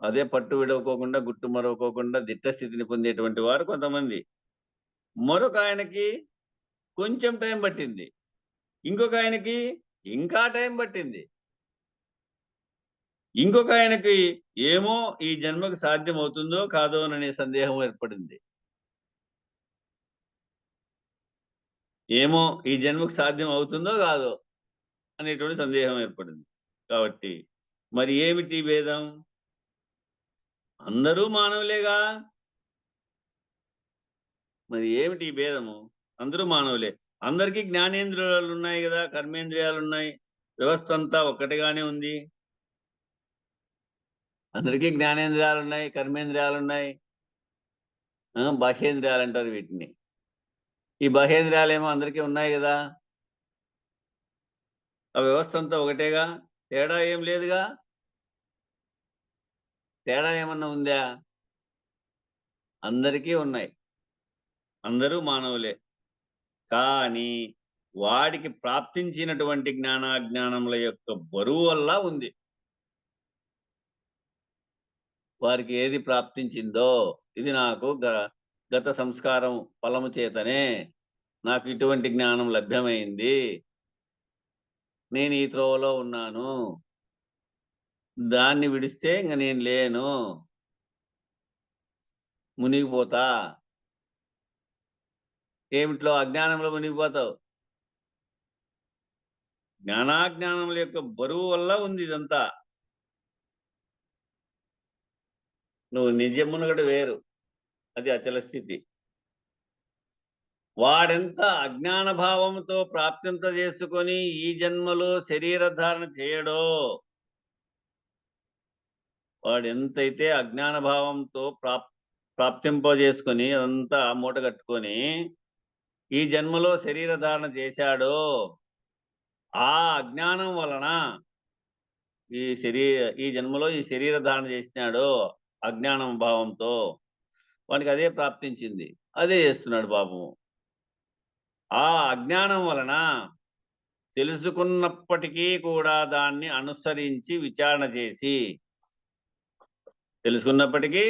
అదే పట్టు విడవకోకుండా, గుట్టు మరవకోకుండా దిట్ట స్థితిని పొందేటువంటి వారు కొంతమంది. మరొక ఆయనకి కొంచెం టైం పట్టింది, ఇంకొక ఆయనకి ఇంకా టైం పట్టింది, ఇంకొక ఆయనకి ఏమో ఈ జన్మకు సాధ్యం అవుతుందో కాదో అనే సందేహం ఏర్పడింది. ఏమో ఈ జన్మకు సాధ్యం అవుతుందో కాదో అనేటువంటి సందేహం ఏర్పడింది. కాబట్టి మరి ఏమిటి భేదం? అందరూ మానవులేగా. మరి ఏమిటి భేదము? అందరూ మానవులే. అందరికీ జ్ఞానేంద్రియాలు ఉన్నాయి కదా, కర్మేంద్రియాలు ఉన్నాయి, వ్యవస్థ అంతా ఒక్కటిగానే ఉంది. అందరికీ జ్ఞానేంద్రియాలు ఉన్నాయి, కర్మేంద్రియాలు ఉన్నాయి, బాహ్యేంద్రియాలు అంటారు వీటిని. ఈ బాహ్యేంద్రియాలు ఏమో అందరికీ ఉన్నాయి కదా. ఆ వ్యవస్థ అంతా ఒకటేగా, తేడా ఏం లేదుగా. తేడా ఏమన్నా ఉందా? అందరికీ ఉన్నాయి, అందరూ మానవులే. కానీ వాడికి ప్రాప్తించినటువంటి జ్ఞానాజ్ఞానముల యొక్క బరువు వల్ల ఉంది. వారికి ఏది ప్రాప్తించిందో, ఇది నాకు గత సంస్కారం ఫలము చేతనే నాకు ఇటువంటి జ్ఞానం లభ్యమైంది, నేను ఈ త్రోవలో ఉన్నాను, దాన్ని విడిస్తే ఇంక నేను లేను, మునిగిపోతా. ఏమిట్లో? అజ్ఞానంలో మునిగిపోతావు. జ్ఞానాజ్ఞానముల యొక్క బరువు వల్ల ఉంది ఇదంతా. నువ్వు నిజమునగడు వేరు, అది అచల స్థితి. వాడెంత అజ్ఞాన భావంతో ప్రాప్తింప చేసుకొని ఈ జన్మలో శరీర ధారణ చేయడో, వాడెంతైతే అజ్ఞాన భావంతో ప్రాప్తింపజేసుకొని అదంతా మూట కట్టుకొని ఈ జన్మలో శరీర ధారణ చేశాడో, ఆ అజ్ఞానం వలన ఈ జన్మలో ఈ శరీర ధారణ చేసినాడో అజ్ఞానం భావంతో, వానికి అదే ప్రాప్తించింది, అదే చేస్తున్నాడు పాపము. ఆ అజ్ఞానం వలన తెలుసుకున్నప్పటికీ కూడా దాన్ని అనుసరించి విచారణ చేసి, తెలుసుకున్నప్పటికీ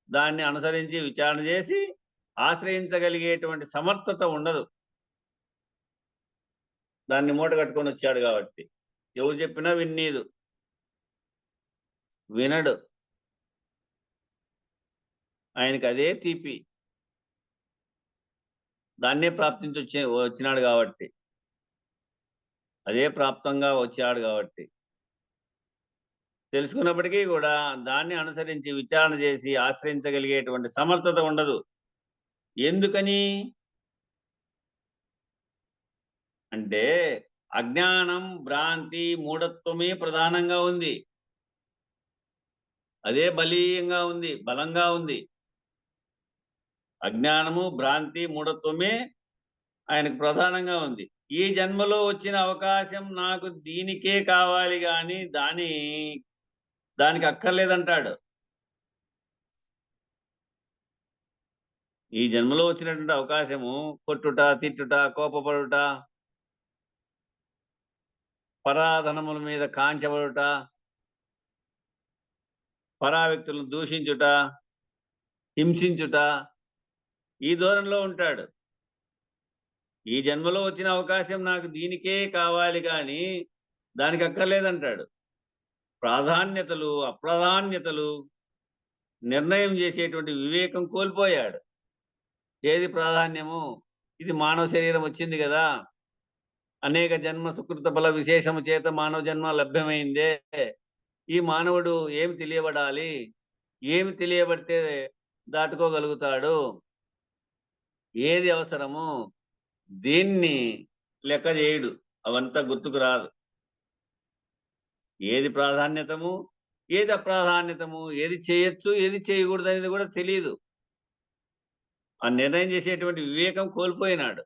దాన్ని అనుసరించి విచారణ చేసి ఆశ్రయించగలిగేటువంటి సమర్థత ఉండదు. దాన్ని మూట కట్టుకొని వచ్చాడు కాబట్టి ఎవరు చెప్పినా వినడు. ఆయనకి అదే తీపి, దాన్నే ప్రాప్తించి వచ్చినాడు కాబట్టి, అదే ప్రాప్తంగా వచ్చాడు కాబట్టి, తెలుసుకున్నప్పటికీ కూడా దాన్ని అనుసరించి విచారణ చేసి ఆశ్రయించగలిగేటువంటి సమర్థత ఉండదు. ఎందుకని అంటే అజ్ఞానం, భ్రాంతి, మూఢత్వమే ప్రధానంగా ఉంది. అదే బలీయంగా ఉంది, బలంగా ఉంది. అజ్ఞానము, భ్రాంతి, మూఢత్వమే ఆయనకు ప్రధానంగా ఉంది. ఈ జన్మలో వచ్చిన అవకాశం నాకు దీనికే కావాలి గాని దానికి అక్కర్లేదంటాడు. ఈ జన్మలో వచ్చినటువంటి అవకాశము కొట్టుట, తిట్టుట, కోపపడుట, పరాధనముల మీద కాంచబడుట, పరా వ్యక్తులను దూషించుట, హింసించుట, ఈ ధోరణిలో ఉంటాడు. ఈ జన్మలో వచ్చిన అవకాశం నాకు దీనికే కావాలి కానీ దానికి అక్కర్లేదంటాడు. ప్రాధాన్యతలు అప్రాధాన్యతలు నిర్ణయం చేసేటువంటి వివేకం కోల్పోయాడు. ఏది ప్రాధాన్యము? ఇది మానవ శరీరం వచ్చింది కదా, అనేక జన్మ సుకృత బల విశేషము చేత మానవ జన్మ లభ్యమైందే. ఈ మానవుడు ఏమి తెలియబడాలి, ఏమి తెలియబడితే దాటుకోగలుగుతాడు, ఏది అవసరము, దీన్ని లెక్క చేయడు. అవంతా గుర్తుకు రాదు. ఏది ప్రాధాన్యతము, ఏది అప్రాధాన్యతము, ఏది చేయొచ్చు, ఏది చేయకూడదు అనేది కూడా తెలియదు. ఆ నిర్ణయం చేసేటువంటి వివేకం కోల్పోయినాడు.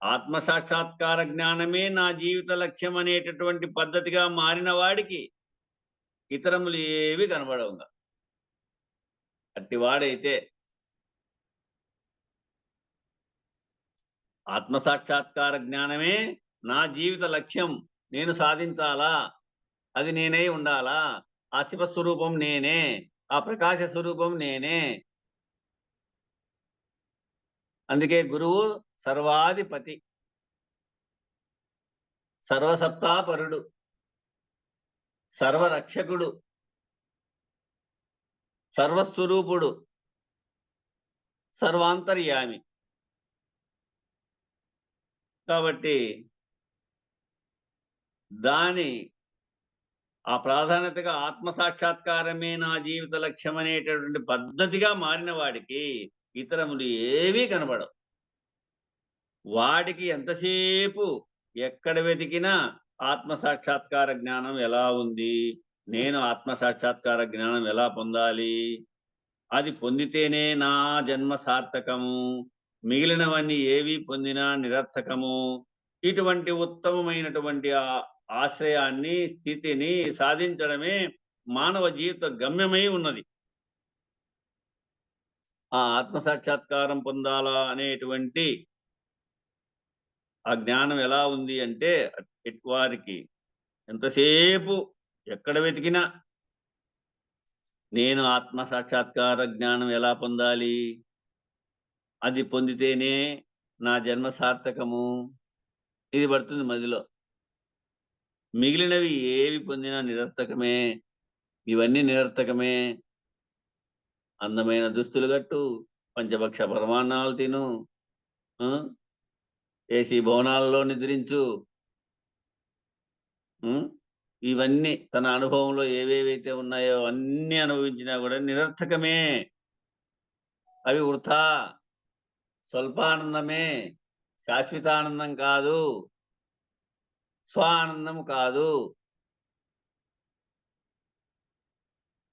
ఆత్మ సాక్షాత్కార జ్ఞానమే నా జీవిత లక్ష్యం అనేటటువంటి పద్ధతిగా మారిన వాడికి ఇతరములు ఏవి కనబడవుగా. అట్టివాడైతే ఆత్మ సాక్షాత్కార జ్ఞానమే నా జీవిత లక్ష్యం, నేను సాధించాలా, అది నేనై ఉండాలా, ఆ శివస్వరూపం నేనే, ఆ ప్రకాశ స్వరూపం నేనే. అందుకే గురువు సర్వాధిపతి, సర్వసత్తాపరుడు, సర్వరక్షకుడు, సర్వస్వరూపుడు, సర్వాంతర్యామి. కాబట్టి దాని ఆ ప్రాధాన్యతగా ఆత్మ సాక్షాత్కారమే నా జీవిత లక్ష్యం అనేటటువంటి పద్ధతిగా మారిన వాడికి ఇతరములు ఏవీ కనబడవు. వాడికి ఎంతసేపు ఎక్కడ వెతికినా ఆత్మ సాక్షాత్కార జ్ఞానం ఎలా ఉంది, నేను ఆత్మ సాక్షాత్కార జ్ఞానం ఎలా పొందాలి, అది పొందితేనే నా జన్మ సార్థకము, మిగిలినవన్నీ ఏవి పొందినా నిరర్థకము. ఇటువంటి ఉత్తమమైనటువంటి ఆశ్రయాన్ని, స్థితిని సాధించడమే మానవ జీవిత గమ్యమై ఉన్నది. ఆ ఆత్మ సాక్షాత్కారం పొందాలా అనేటువంటి ఆ జ్ఞానం ఎలా ఉంది అంటే, వారికి ఎంతసేపు ఎక్కడ వెతికినా నేను ఆత్మ సాక్షాత్కార జ్ఞానం ఎలా పొందాలి, అది పొందితేనే నా జన్మ సార్థకము, ఇది పడుతుంది మదిలో. మిగిలినవి ఏవి పొందినా నిరర్థకమే. ఇవన్నీ నిరర్థకమే. అందమైన దుస్తులు కట్టు, పంచభక్ష పరమాన్నాలు తిను, ఏసీ భవనాలలో నిద్రించు, ఇవన్నీ తన అనుభవంలో ఏవేవైతే ఉన్నాయో అన్ని అనుభవించినా కూడా నిరర్థకమే. అవి వృథా, స్వల్పానందమే, శాశ్వతానందం కాదు, స్వానందం కాదు.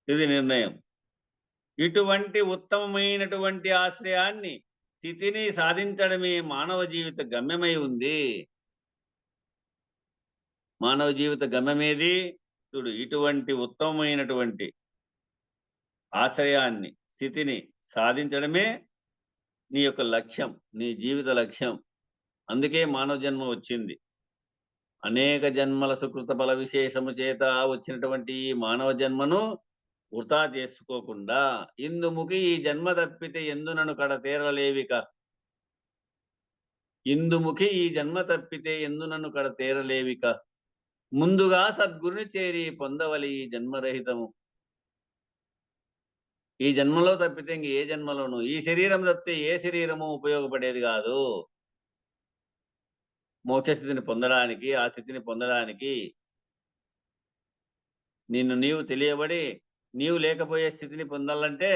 ఇది నిర్ణయం. ఇటువంటి ఉత్తమమైనటువంటి ఆశ్రయాన్ని, స్థితిని సాధించడమే మానవ జీవిత గమ్యమై ఉంది. మానవ జీవిత గమ్యమేది చూడు. ఇటువంటి ఉత్తమమైనటువంటి ఆశ్రయాన్ని, స్థితిని సాధించడమే నీ యొక్క లక్ష్యం, నీ జీవిత లక్ష్యం. అందుకే మానవ జన్మ వచ్చింది. అనేక జన్మల సుకృత బల విశేషము చేత వచ్చినటువంటి ఈ మానవ జన్మను వృథా చేసుకోకుండా, ఇందుముఖి ఈ జన్మ తప్పితే ఎందునను కడ తేరలేవిక, ఇందుముఖి ఈ జన్మ తప్పితే ఎందునను కడ తేరలేవిక, ముందుగా సద్గురుని చేరి పొందవలి ఈ జన్మరహితము. ఈ జన్మలో తప్పితే ఇంక ఏ జన్మలోనూ, ఈ శరీరం తప్పితే ఏ శరీరము ఉపయోగపడేది కాదు. మోక్షస్థితిని పొందడానికి, ఆ స్థితిని పొందడానికి నిన్ను నీవు తెలియబడి నీవు లేకపోయే స్థితిని పొందాలంటే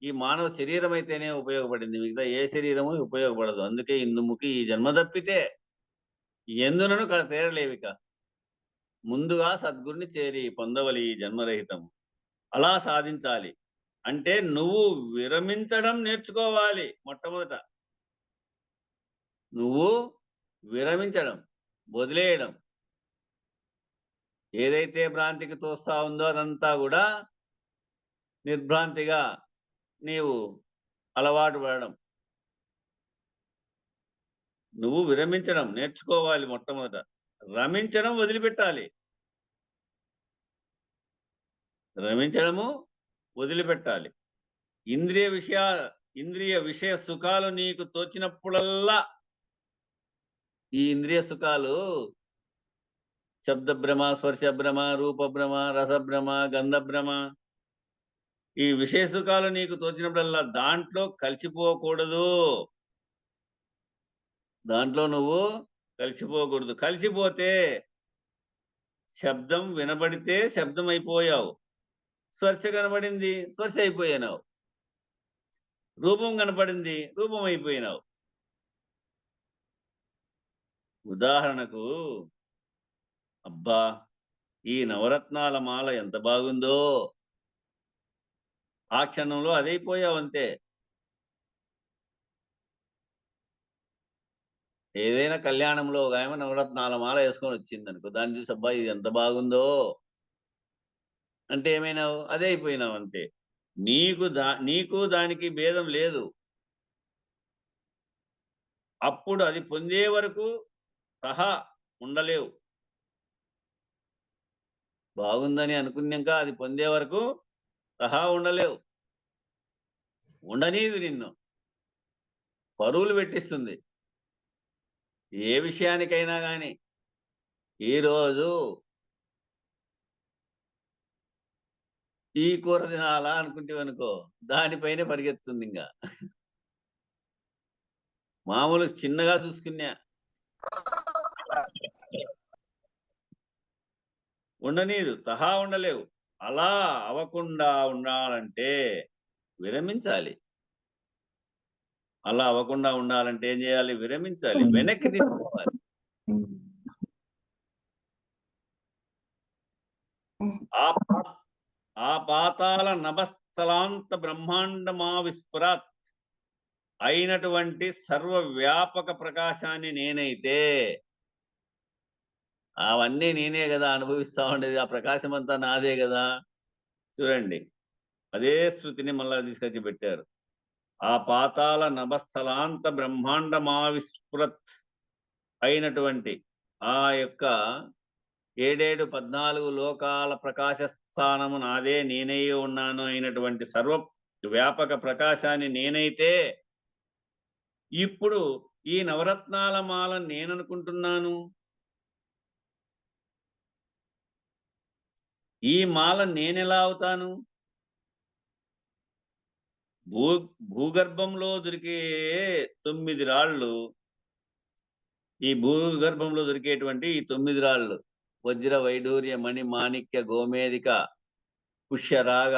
ఈ మానవ శరీరం అయితేనే ఉపయోగపడింది, మిగతా ఏ శరీరము ఉపయోగపడదు. అందుకే ఇందుముఖి ఈ జన్మ తప్పితే ఎందునను కడ తేరలేవిక, ముందుగా సద్గురుని చేరి పొందవలి ఈ జన్మరహితము. అలా సాధించాలి అంటే నువ్వు విరమించడం నేర్చుకోవాలి. మొట్టమొదట నువ్వు విరమించడం, వదిలేయడం. ఏదైతే భ్రాంతికి తోస్తా ఉందో అదంతా కూడా నిర్భ్రాంతిగా నీవు అలవాటు పడడం. నువ్వు విరమించడం నేర్చుకోవాలి. మొట్టమొదట రమించడం వదిలిపెట్టాలి. రమించడము వదిలిపెట్టాలి. ఇంద్రియ విషయ సుఖాలు నీకు తోచినప్పుడల్లా, ఈ ఇంద్రియ సుఖాలు శబ్ద భ్రమ, స్పర్శ భ్రమ, రూప భ్రమ, రసభ్రమ, గంధ భ్రమ, ఈ విషయ సుఖాలు నీకు తోచినప్పుడల్లా దాంట్లో కలిసిపోకూడదు. దాంట్లో నువ్వు కలిసిపోకూడదు. కలిసిపోతే శబ్దం వినబడితే శబ్దం అయిపోయావు, స్పర్శ కనబడింది, స్పర్శ అయిపోయినావు, రూపం కనపడింది, రూపం అయిపోయినావు. ఉదాహరణకు, అబ్బా ఈ నవరత్నాల మాల ఎంత బాగుందో, ఆ క్షణంలో అదైపోయావు అంతే. ఏదైనా కళ్యాణంలో ఒక ఆమె నవరత్నాల మాల వేసుకొని వచ్చింది అనుకో, దాన్ని చూసి అబ్బా ఇది ఎంత బాగుందో అంటే ఏమైనావు, అదే అయిపోయినావు అంతే. నీకు దానికి భేదం లేదు. అప్పుడు అది పొందే వరకు సహా ఉండలేవు. బాగుందని అనుకున్నాక అది పొందే వరకు సహా ఉండలేవు. ఉండనీది, నిన్ను పరువులు పెట్టిస్తుంది. ఏ విషయానికైనా కానీ ఈరోజు ఈ కూర తినాలా అనుకుంటేవనుకో, దానిపైనే పరిగెత్తుంది. ఇంకా మామూలు చిన్నగా చూసుకున్నా ఉండనీదు, సహా ఉండలేవు. అలా అవ్వకుండా ఉండాలంటే విరమించాలి. అలా అవ్వకుండా ఉండాలంటే ఏం చేయాలి? విరమించాలి, వెనక్కి తీసుకోవాలి. ఆ పాతాల నభస్థలాంత బ్రహ్మాండమా విస్ఫురాత్ అయినటువంటి సర్వవ్యాపక ప్రకాశాన్ని నేనైతే, అవన్నీ నేనే కదా అనుభవిస్తా ఉండేది, ఆ ప్రకాశం అంతా నాదే కదా. చూడండి, అదే శృతిని మళ్ళా తీసుకొచ్చి పెట్టారు. ఆ పాతాల నభస్థలాంత బ్రహ్మాండమా విస్ఫురత్ అయినటువంటి ఆ యొక్క 14 లోకాల ప్రకాశ స్థానము నాదే, నేనే ఉన్నాను అయినటువంటి సర్వ వ్యాపక ప్రకాశాన్ని నేనైతే, ఇప్పుడు ఈ నవరత్నాల మాల నేననుకుంటున్నాను. ఈ మాల నేనెలా అవుతాను? భూగర్భంలో దొరికే 9 రాళ్ళు, ఈ భూగర్భంలో దొరికేటువంటి ఈ 9 రాళ్ళు, వజ్ర, వైడూర్య, మణి, మాణిక్య, గోమేదిక, పుష్యరాగ,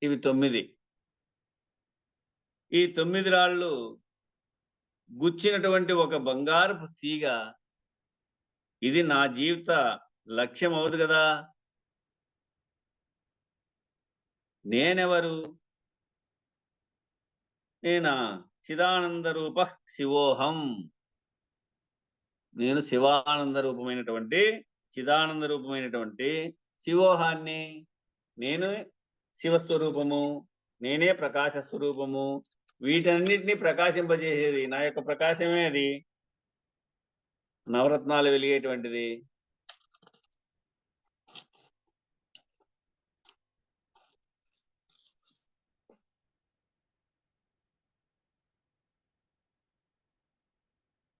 ఇవి 9. ఈ 9 రాళ్ళు గుచ్చినటువంటి ఒక బంగారపు తీగ, ఇది నా జీవిత లక్ష్యం అవదు కదా. నేనెవరు? నేనా చిదానంద రూప శివోహం. నేను శివానంద రూపమైనటువంటి, చిదానంద రూపమైనటువంటి శివోహాన్ని. నేను శివస్వరూపము, నేనే ప్రకాశ స్వరూపము. వీటన్నిటినీ ప్రకాశింపజేసేది నా యొక్క ప్రకాశమే. అది నవరత్నాలు వెలిగేటువంటిది.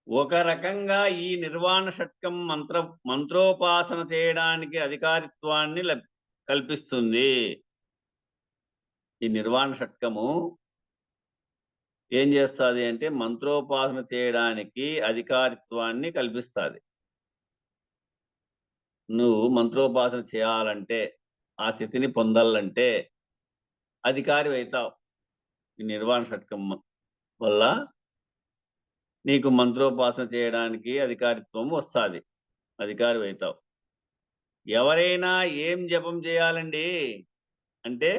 ఒక రకంగా ఈ నిర్వాణ షట్కం మంత్రోపాసన చేయడానికి అధికారిత్వాన్ని కల్పిస్తుంది. ఈ నిర్వాణ షట్కము ఏం చేస్తుంది అంటే మంత్రోపాసన చేయడానికి అధికారిత్వాన్ని కల్పిస్తుంది. నువ్వు మంత్రోపాసన చేయాలంటే, ఆ స్థితిని పొందాలంటే అధికారి అవుతావు. ఈ నిర్వాణ షట్కం వల్ల నీకు మంత్రోపాసన చేయడానికి అధికారిత్వం వస్తుంది, అధికారి అవుతావు. ఎవరైనా ఏం జపం చేయాలండి అంటే,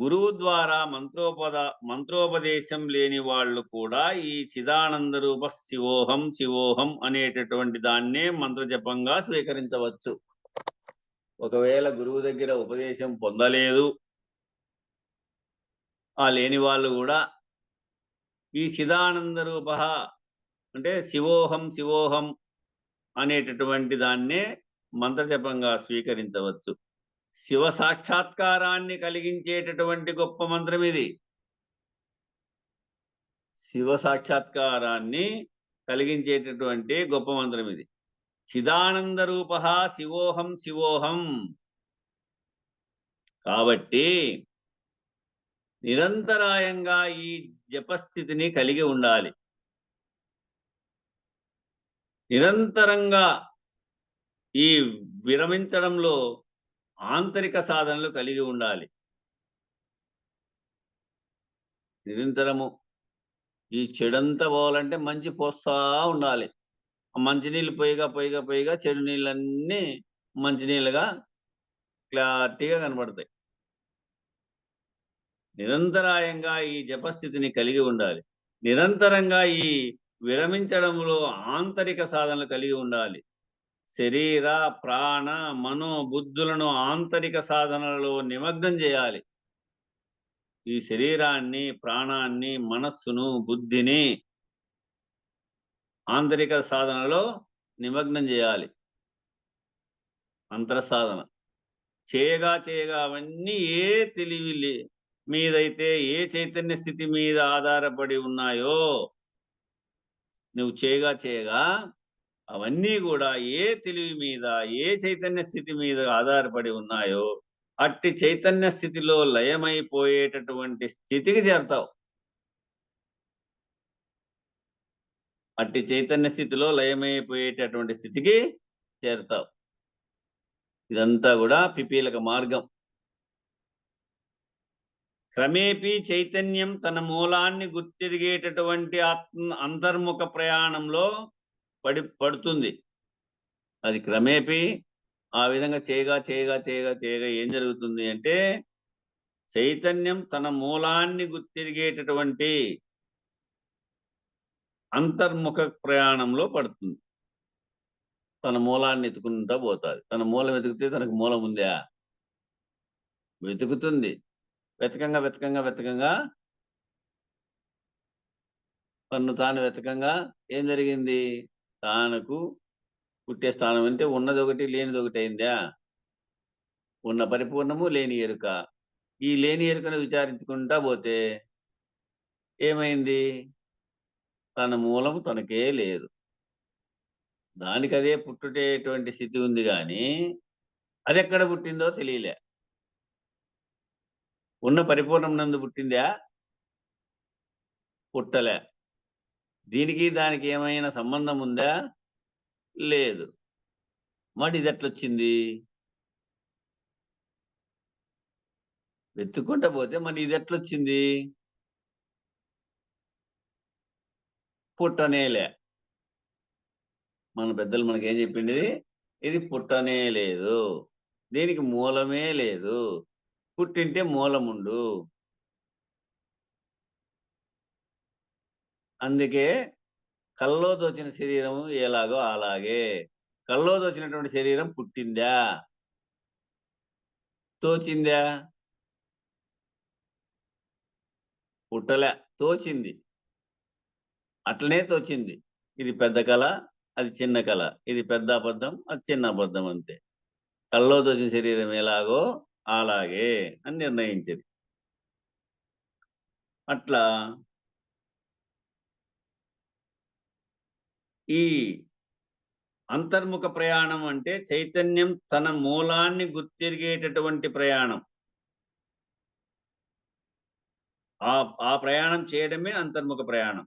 గురువు ద్వారా మంత్రోపదేశం లేని వాళ్ళు కూడా ఈ చిదానంద రూప శివోహం శివోహం అనేటటువంటి దాన్నే మంత్రజపంగా స్వీకరించవచ్చు. ఒకవేళ గురువు దగ్గర ఉపదేశం పొందలేదు లేని వాళ్ళు కూడా ఈ చిదానంద రూప అంటే శివోహం శివోహం అనేటటువంటి దాన్నే మంత్రజపంగా స్వీకరించవచ్చు. శివ సాక్షాత్కారాన్ని కలిగించేటటువంటి గొప్ప మంత్రం ఇది. శివ సాక్షాత్కారాన్ని కలిగించేటటువంటి గొప్ప మంత్రం ఇది. చిదానంద రూప శివోహం శివోహం. కాబట్టి నిరంతరాయంగా ఈ జపస్థితిని కలిగి ఉండాలి. నిరంతరంగా ఈ విరమించడంలో ఆంతరిక సాధనలు కలిగి ఉండాలి. నిరంతరము ఈ చెడంతా పోవాలంటే మంచి పోస్తా ఉండాలి. మంచినీళ్ళు పొయ్యిగా చెడు నీళ్ళన్నీ మంచినీళ్ళుగా క్లారిటీగా కనబడతాయి. నిరంతరాయంగా ఈ జపస్థితిని కలిగి ఉండాలి. నిరంతరంగా ఈ విరమించడంలో ఆంతరిక సాధనలు కలిగి ఉండాలి. శరీర ప్రాణ మనో బుద్ధులను ఆంతరిక సాధనలలో నిమగ్నం చేయాలి. ఈ శరీరాన్ని, ప్రాణాన్ని, మనస్సును, బుద్ధిని ఆంతరిక సాధనలో నిమగ్నం చేయాలి. అంతర సాధన చేయగా అవన్నీ ఏ తెలివి మీదైతే, ఏ చైతన్య స్థితి మీద ఆధారపడి ఉన్నాయో, నువ్వు చేయగా అవన్నీ కూడా ఏ తెలివి మీద, ఏ చైతన్య స్థితి మీద ఆధారపడి ఉన్నాయో అట్టి చైతన్య స్థితిలో లయమైపోయేటటువంటి స్థితికి చేరతావు. అట్టి చైతన్య స్థితిలో లయమైపోయేటటువంటి స్థితికి చేరతావు. ఇదంతా కూడా పిపీలక మార్గం. క్రమేపీ చైతన్యం తన మూలాన్ని గుర్తిరిగేటటువంటి అంతర్ముఖ ప్రయాణంలో పడుతుంది. అది క్రమేపీ ఆ విధంగా చేయగా ఏం జరుగుతుంది అంటే, చైతన్యం తన మూలాన్ని గుర్తిరిగేటటువంటి అంతర్ముఖ ప్రయాణంలో పడుతుంది. తన మూలాన్ని ఎత్తుకుంటా పోతుంది. తన మూలం వెతికితే తనకు మూలం ఉందా? వెతుకుతుంది. వెతకంగా తను తాను వెతకంగా ఏం జరిగింది? తానుకు పుట్టే స్థానం అంటే ఉన్నది ఒకటి లేనిది ఒకటి అయిందా? ఉన్న పరిపూర్ణము లేని ఎరుక. ఈ లేని ఎరుకను విచారించుకుంటా పోతే ఏమైంది? తన మూలము తనకే లేదు. దానికి అదే పుట్టుటేటువంటి స్థితి ఉంది, కానీ అది ఎక్కడ పుట్టిందో తెలియలే. ఉన్న పరిపూర్ణం నందు పుట్టిందా? పుట్టలే. దీనికి దానికి ఏమైనా సంబంధం ఉందా? లేదు. మరి ఇది ఎట్లొచ్చింది? వెతుక్కుంటా పోతే మరి ఇది ఎట్లొచ్చింది? పుట్టనేలే. మన పెద్దలు మనకేం చెప్పింది? ఇది పుట్టనే లేదు, దీనికి మూలమే లేదు, పుట్టింటే మూలముండు. అందుకే కల్లో దోచిన శరీరము ఎలాగో అలాగే. కల్లో దోచినటువంటి శరీరం పుట్టిందా? తోచిందా? పుట్టలే, తోచింది. అట్లనే తోచింది. ఇది పెద్ద కళ, అది చిన్న కళ. ఇది పెద్ద అబద్ధం, అది చిన్న అబద్ధం. అంతే. కల్లో దోచిన శరీరం ఎలాగో అలాగే అని నిర్ణయించింది. అట్లా ఈ అంతర్ముఖ ప్రయాణం అంటే చైతన్యం తన మూలాన్ని గుర్తిరిగేటటువంటి ప్రయాణం. ఆ ప్రయాణం చేయడమే అంతర్ముఖ ప్రయాణం.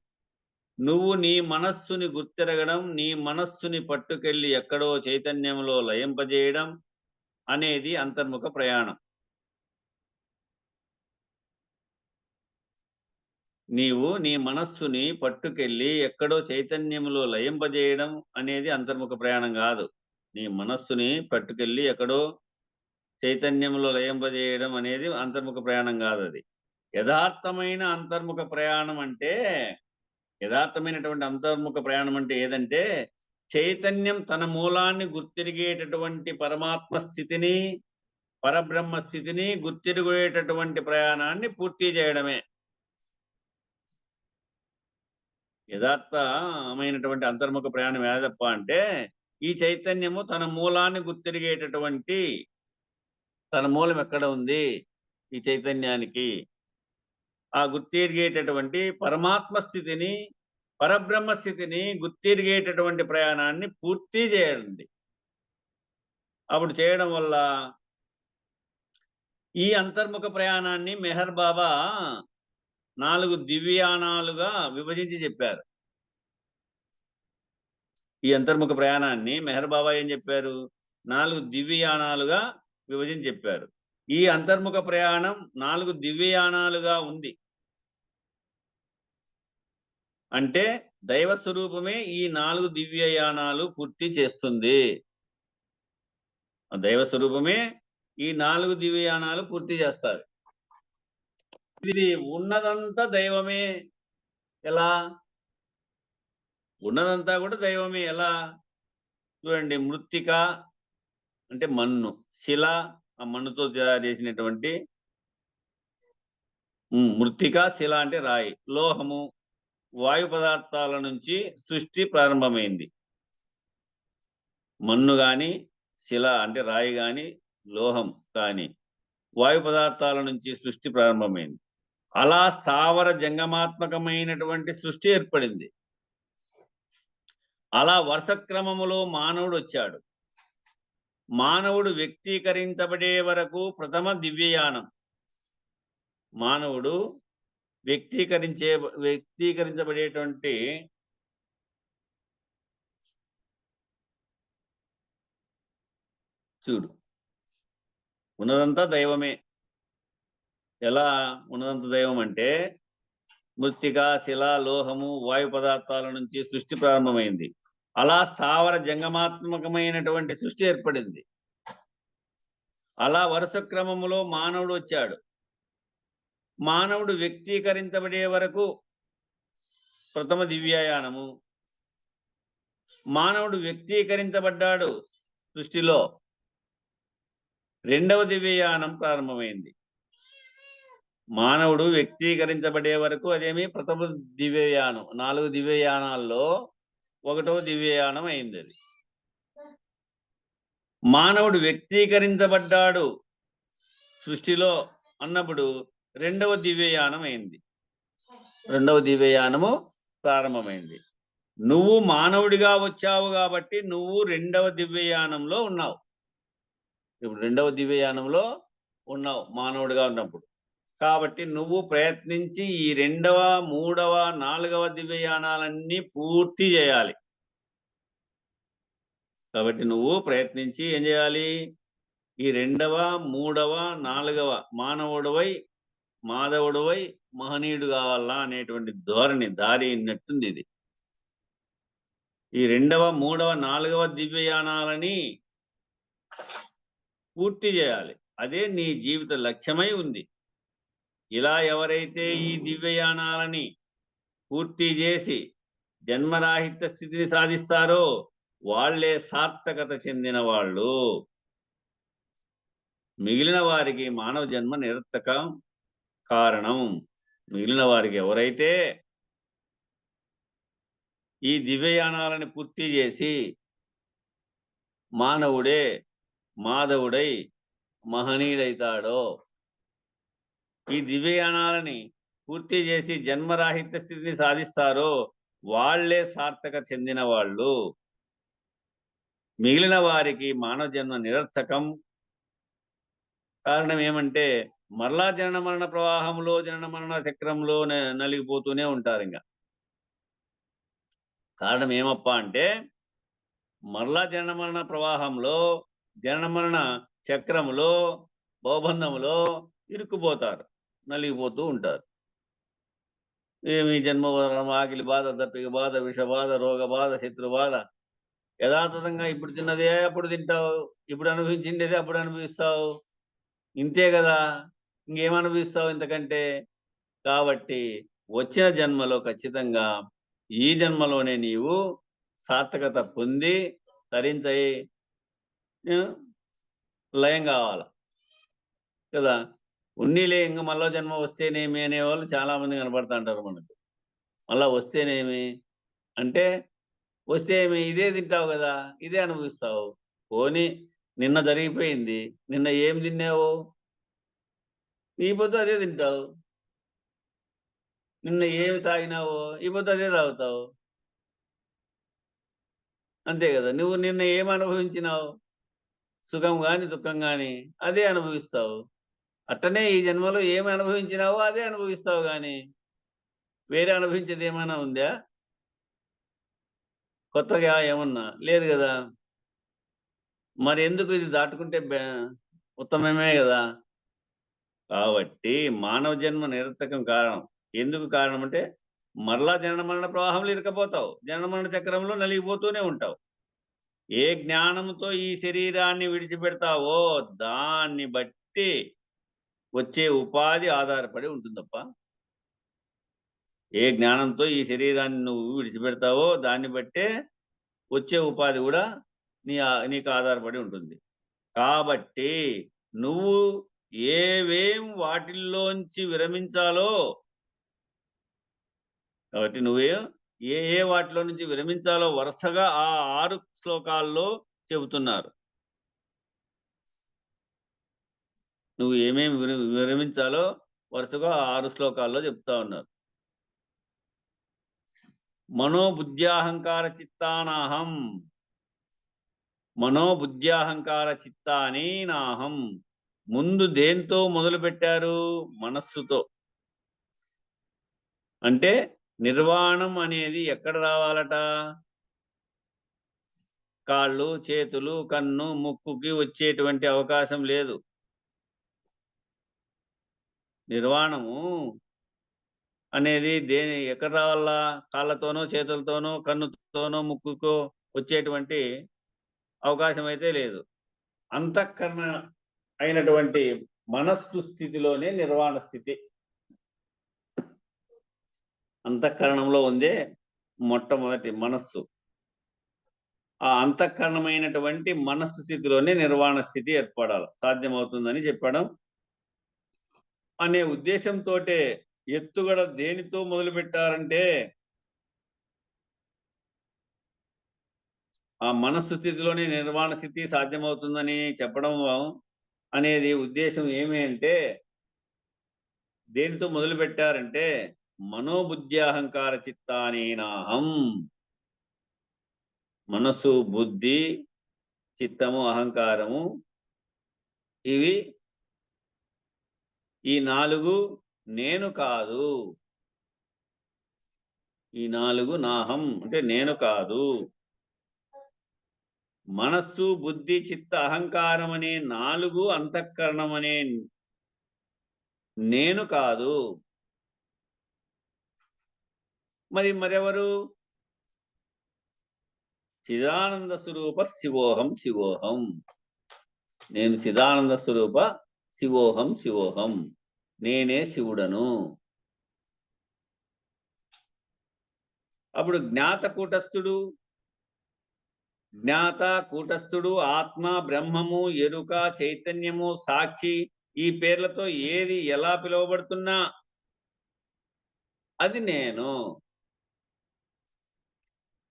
నువ్వు నీ మనస్సుని గుర్తిరగడం, నీ మనస్సుని పట్టుకెళ్ళి ఎక్కడో చైతన్యంలో లయింపజేయడం అనేది అంతర్ముఖ ప్రయాణం. నీవు నీ మనస్సుని పట్టుకెళ్ళి ఎక్కడో చైతన్యంలో లయింపజేయడం అనేది అంతర్ముఖ ప్రయాణం కాదు. నీ మనస్సుని పట్టుకెళ్ళి ఎక్కడో చైతన్యంలో లయింపజేయడం అనేది అంతర్ముఖ ప్రయాణం కాదు. అది యథార్థమైన అంతర్ముఖ ప్రయాణం అంటే, యథార్థమైనటువంటి అంతర్ముఖ ప్రయాణం అంటే ఏదంటే, చైతన్యం తన మూలాన్ని గుర్తిరిగేటటువంటి పరమాత్మ స్థితిని, పరబ్రహ్మ స్థితిని గుర్తిరిగేటటువంటి ప్రయాణాన్ని పూర్తి చేయడమే యథార్థమైనటువంటి అంతర్ముఖ ప్రయాణం. ఏదప్ప అంటే, ఈ చైతన్యము తన మూలాన్ని గుర్తిరిగేటటువంటి తన మూలం ఎక్కడ ఉంది ఈ చైతన్యానికి, ఆ గుర్తిరిగేటటువంటి పరమాత్మ స్థితిని, పరబ్రహ్మ స్థితిని గుర్తిరిగేటటువంటి ప్రయాణాన్ని పూర్తి చేయండి. అప్పుడు చేయడం వల్ల ఈ అంతర్ముఖ ప్రయాణాన్ని మెహర్ బాబా 4 దివ్యయానాలుగా విభజించి చెప్పారు. ఈ అంతర్ముఖ ప్రయాణాన్ని మెహర్ బాబా ఏం చెప్పారు? 4 దివ్యయానాలుగా విభజించి చెప్పారు. ఈ అంతర్ముఖ ప్రయాణం 4 దివ్యయానాలుగా ఉంది అంటే దైవ స్వరూపమే ఈ 4 దివ్యయానాలు పూర్తి చేస్తుంది. దైవ స్వరూపమే ఈ 4 దివ్యయానాలు పూర్తి చేస్తారు. ఇది ఉన్నదంతా దైవమే. ఎలా? ఉన్నదంతా కూడా దైవమే. ఎలా? చూడండి, మృత్తిక అంటే మన్ను, శిల ఆ మన్నుతో తయారు చేసినటువంటి మృత్తిక, శిల అంటే రాయి, లోహము వాయు పదార్థాల నుంచి సృష్టి ప్రారంభమైంది. మన్ను గాని, శిల అంటే రాయి గాని, లోహం కానీ వాయు పదార్థాల నుంచి సృష్టి ప్రారంభమైంది. అలా స్థావర జంగమాత్మకమైనటువంటి సృష్టి ఏర్పడింది. అలా వరుస క్రమములో మానవుడు వచ్చాడు. మానవుడు వ్యక్తీకరించబడే వరకు ప్రథమ దివ్యయానం. మానవుడు వ్యక్తీకరించబడేటువంటి చూడు, ఉన్నదంతా దైవమే. ఎలా ఉన్నదంతా దైవం అంటే మృత్తిక, శిల, లోహము వాయు పదార్థాల నుంచి సృష్టి ప్రారంభమైంది. అలా స్థావర జంగమాత్మకమైనటువంటి సృష్టి ఏర్పడింది. అలా వరుస క్రమములో మానవుడు వచ్చాడు. మానవుడు వ్యక్తీకరించబడే వరకు ప్రథమ దివ్యయానము. మానవుడు వ్యక్తీకరించబడ్డాడు సృష్టిలో, రెండవ దివ్యయానం ప్రారంభమైంది. మానవుడు వ్యక్తీకరించబడే వరకు అదేమి ప్రథమ దివ్యయానం. 4 దివ్యయానాల్లో 1వ దివ్యయానం అయింది. అది మానవుడు వ్యక్తీకరించబడ్డాడు సృష్టిలో అన్నప్పుడు రెండవ దివ్యయానం అయింది. రెండవ దివ్యయానము ప్రారంభమైంది. నువ్వు మానవుడిగా వచ్చావు కాబట్టి నువ్వు రెండవ దివ్యయానంలో ఉన్నావు. ఇప్పుడు రెండవ దివ్యయానంలో ఉన్నావు మానవుడిగా ఉన్నప్పుడు. కాబట్టి నువ్వు ప్రయత్నించి ఈ 2వ, 3వ, 4వ దివ్యయానాలన్నీ పూర్తి చేయాలి. కాబట్టి నువ్వు ప్రయత్నించి ఏం చేయాలి? ఈ 2వ, 3వ, 4వ మానవుడివై, మాధవుడివై, మహనీయుడు కావాలా అనేటువంటి దారి ఉన్నట్టుంది. ఇది ఈ 2వ, 3వ, 4వ దివ్యయానాలని పూర్తి చేయాలి. అదే నీ జీవిత లక్ష్యమై ఉంది. ఇలా ఎవరైతే ఈ దివ్యయానాలని పూర్తి చేసి జన్మరాహిత్య స్థితిని సాధిస్తారో వాళ్లే సార్థకత చెందిన వాళ్ళు. మిగిలిన వారికి మానవ జన్మ నిరర్థక కారణం. మిగిలిన వారికి ఎవరైతే ఈ దివ్యయానాలని పూర్తి చేసి మానవుడే మాధవుడై మహనీయుడైతాడో, ఈ దివ్యయానాలని పూర్తి చేసి జన్మరాహిత్య స్థితిని సాధిస్తారో వాళ్లే సార్థక చెందిన వాళ్ళు. మిగిలిన వారికి మానవ జన్మ నిరర్థకం. కారణం ఏమంటే మరలా జనన మరణ ప్రవాహంలో, జనన మరణ చక్రంలో నలిగిపోతూనే ఉంటారు. ఇంకా కారణం ఏమప్పా అంటే మరలా జనన మరణ ప్రవాహంలో, జనన మరణ చక్రములో, భవబంధములో ఇరుక్కుపోతారు, నలిగిపోతూ ఉంటారు. ఏమి జన్మ ఆకిలి బాధ, దప్పిక బాధ, విష బాధ, రోగ బాధ, శత్రు బాధ. యథాతథంగా ఇప్పుడు తిన్నదే అప్పుడు తింటావు, ఇప్పుడు అనుభవించిండేదే అప్పుడు అనుభవిస్తావు. ఇంతే కదా, ఇంకేం అనుభవిస్తావు ఇంతకంటే? కాబట్టి వచ్చిన జన్మలో ఖచ్చితంగా ఈ జన్మలోనే నీవు సార్థకత పొంది తరించై లయం కావాల కదా. ఉన్నీలే ఇంకా మళ్ళా జన్మ వస్తేనేమి అనేవాళ్ళు చాలా మంది కనపడతా అంటారు మనకు. మళ్ళా వస్తేనేమి అంటే వస్తే ఏమి, ఇదే తింటావు కదా, ఇదే అనుభవిస్తావు. పోనీ నిన్న జరిగిపోయింది. నిన్న ఏం తిన్నావు? ఈ పొద్దు అదే తింటావు. నిన్న ఏమి తాగినావో ఈ పొద్దు అదే తాగుతావు. అంతే కదా. నువ్వు నిన్న ఏం అనుభవించినావు, సుఖం గాని దుఃఖం గాని అదే అనుభవిస్తావు. అట్టనే ఈ జన్మలో ఏమి అనుభవించినావో అదే అనుభవిస్తావు గాని వేరే అనుభవించేది ఏమైనా ఉందా? కొత్తగా ఏమన్నా లేదు కదా. మరి ఎందుకు ఇది దాటుకుంటే ఉత్తమమే కదా. కాబట్టి మానవ జన్మ నిరర్థకం కారణం. ఎందుకు కారణం అంటే మరలా జనన మరణ ప్రవాహంలో ఇరకపోతావు. జనన మరణ చక్రంలో నలిగిపోతూనే ఉంటావు. ఏ జ్ఞానంతో ఈ శరీరాన్ని విడిచిపెడతావో దాన్ని బట్టి వచ్చే ఉపాధి ఆధారపడి ఉంటుందప్ప. ఏ జ్ఞానంతో ఈ శరీరాన్ని నువ్వు విడిచిపెడతావో దాన్ని బట్టే వచ్చే ఉపాధి కూడా నీకు ఆధారపడి ఉంటుంది. కాబట్టి నువ్వు ఏవేం వాటిల్లోంచి విరమించాలో, కాబట్టి నువ్వే ఏ వాటిలో నుంచి విరమించాలో వరుసగా ఆ 6 శ్లోకాల్లో చెబుతున్నారు. నువ్వు ఏమేమి విరమించాలో వరుసగా 6 శ్లోకాల్లో చెప్తా ఉన్నారు. మనోబుద్ధ్యాహంకార చిత్తానాహం, మనోబుద్ధ్యాహంకార చిత్తాని నాహం. ముందు దేంతో మొదలు పెట్టారు? మనస్సుతో. అంటే నిర్వాణం అనేది ఎక్కడ రావాలట? కాళ్ళు, చేతులు, కన్ను, ముక్కుకి వచ్చేటువంటి అవకాశం లేదు. నిర్వాణము అనేది ఎక్కడ రావాలా? కాళ్ళతోనో, చేతులతోనో, కన్నుతోనో, ముక్కుకో వచ్చేటువంటి అవకాశం అయితే లేదు. అంతఃకరణ అయినటువంటి మనస్సు స్థితిలోనే నిర్వాణ స్థితి. అంతఃకరణంలో ఉందే మొట్టమొదటి మనస్సు. ఆ అంతఃకరణమైనటువంటి మనస్సు స్థితిలోనే నిర్వాణ స్థితి ఏర్పడాలి, సాధ్యమవుతుందని చెప్పడం అనే ఉద్దేశంతో ఎత్తుగడ దేనితో మొదలు పెట్టారంటే ఆ మనస్సు స్థితిలోనే నిర్వాణ స్థితి సాధ్యమవుతుందని చెప్పడం అనేది ఉద్దేశం ఏమి అంటే, దేనితో మొదలు పెట్టారంటే మనోబుద్ధ్యాహంకార చిత్తానేనాహం. మనస్సు, బుద్ధి, చిత్తము, అహంకారము, ఇవి ఈ 4 నేను కాదు. ఈ 4 నాహం అంటే నేను కాదు. మనస్సు, బుద్ధి, చిత్త, అహంకారం అనే 4 అంతఃకరణం అనే నేను కాదు. మరెవరు? చిదానంద స్వరూప శివోహం శివోహం. నేను చిదానంద స్వరూప శివోహం శివోహం. నేనే శివుడను. అప్పుడు జ్ఞాత కూటస్థుడు, ఆత్మ, బ్రహ్మము, ఎరుక, చైతన్యము, సాక్షి ఈ పేర్లతో ఏది ఎలా పిలువబడుతున్నా అది నేను.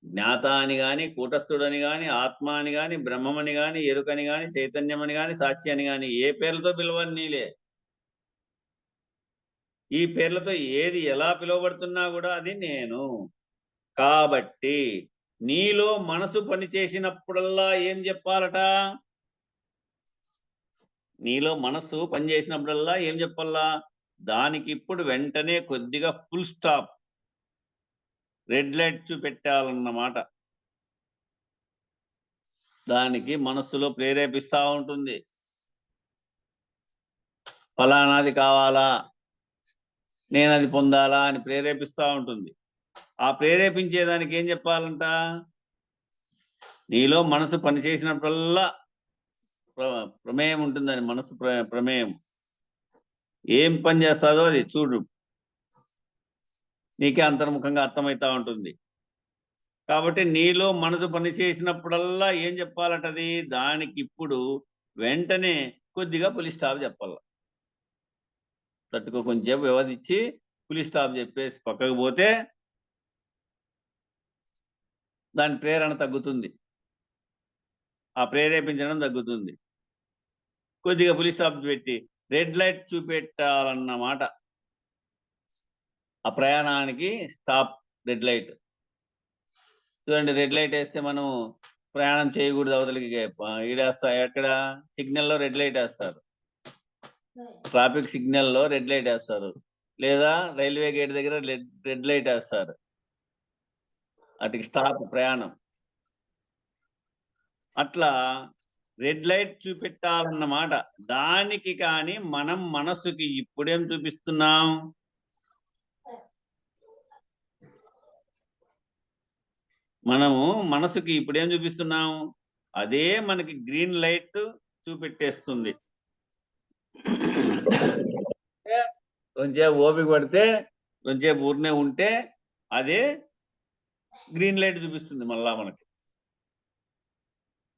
జ్ఞాత అని గాని, కూటస్థుడని గాని, ఆత్మ అని గాని, బ్రహ్మమని గాని, ఎరుకని గాని, చైతన్యమని గాని, సాక్షి అని గాని ఏ పేర్లతో పిలవని నీలే. ఈ పేర్లతో ఏది ఎలా పిలువబడుతున్నా కూడా అది నేను. కాబట్టి నీలో మనసు పనిచేసినప్పుడల్లా ఏం చెప్పాలట? నీలో మనస్సు పనిచేసినప్పుడల్లా ఏం చెప్పాలా? దానికి ఇప్పుడు వెంటనే కొద్దిగా ఫుల్ స్టాప్, రెడ్ లైట్ చూపెట్టాలన్నమాట. దానికి మనస్సులో ప్రేరేపిస్తా ఉంటుంది. ఫలానాది కావాలా, నేను అది పొందాలా అని ప్రేరేపిస్తా ఉంటుంది. ఆ ప్రేరేపించేదానికి ఏం చెప్పాలంట? నీలో మనసు పనిచేసినప్పుడల్లా ప్రమేయం ఉంటుందని. మనసు ప్రమేయం ఏం పని చేస్తాదో అది చూడు, నీకే అంతర్ముఖంగా అర్థమవుతా ఉంటుంది. కాబట్టి నీలో మనసు పనిచేసినప్పుడల్లా ఏం చెప్పాలటది? దానికి ఇప్పుడు వెంటనే కొద్దిగా పులి స్టాప్ చెప్పాల. తట్టుకో, కొంచెం వ్యవధిచ్చి పులి స్టాప్ చెప్పేసి పక్కకు పోతే దాని ప్రేరణ తగ్గుతుంది. ఆ ప్రేరేపించడం తగ్గుతుంది. కొద్దిగా పులి స్టాప్ పెట్టి రెడ్ లైట్ చూపెట్టాలన్నమాట. ఆ ప్రయాణానికి స్టాప్ రెడ్ లైట్. చూడండి, రెడ్ లైట్ వేస్తే మనం ప్రయాణం చేయకూడదు, అవతలికి ఈడేస్తా. ఎక్కడ సిగ్నల్లో రెడ్ లైట్ వేస్తారు, ట్రాఫిక్ సిగ్నల్లో రెడ్ లైట్ వేస్తారు, లేదా రైల్వే గేట్ దగ్గర రెడ్ లైట్ వేస్తారు. అటుకి స్టాప్ ప్రయాణం. అట్లా రెడ్ లైట్ చూపెట్టాలన్నమాట. దానికి కానీ మనం మనసుకి ఇప్పుడేం చూపిస్తున్నాం? మనము మనసుకి ఇప్పుడేం చూపిస్తున్నాం? అదే మనకి గ్రీన్ లైట్ చూపెట్టేస్తుంది. కొంచెం ఓపిక పడితే, కొంచెం ఊరినే ఉంటే అదే గ్రీన్ లైట్ చూపిస్తుంది మళ్ళా మనకి.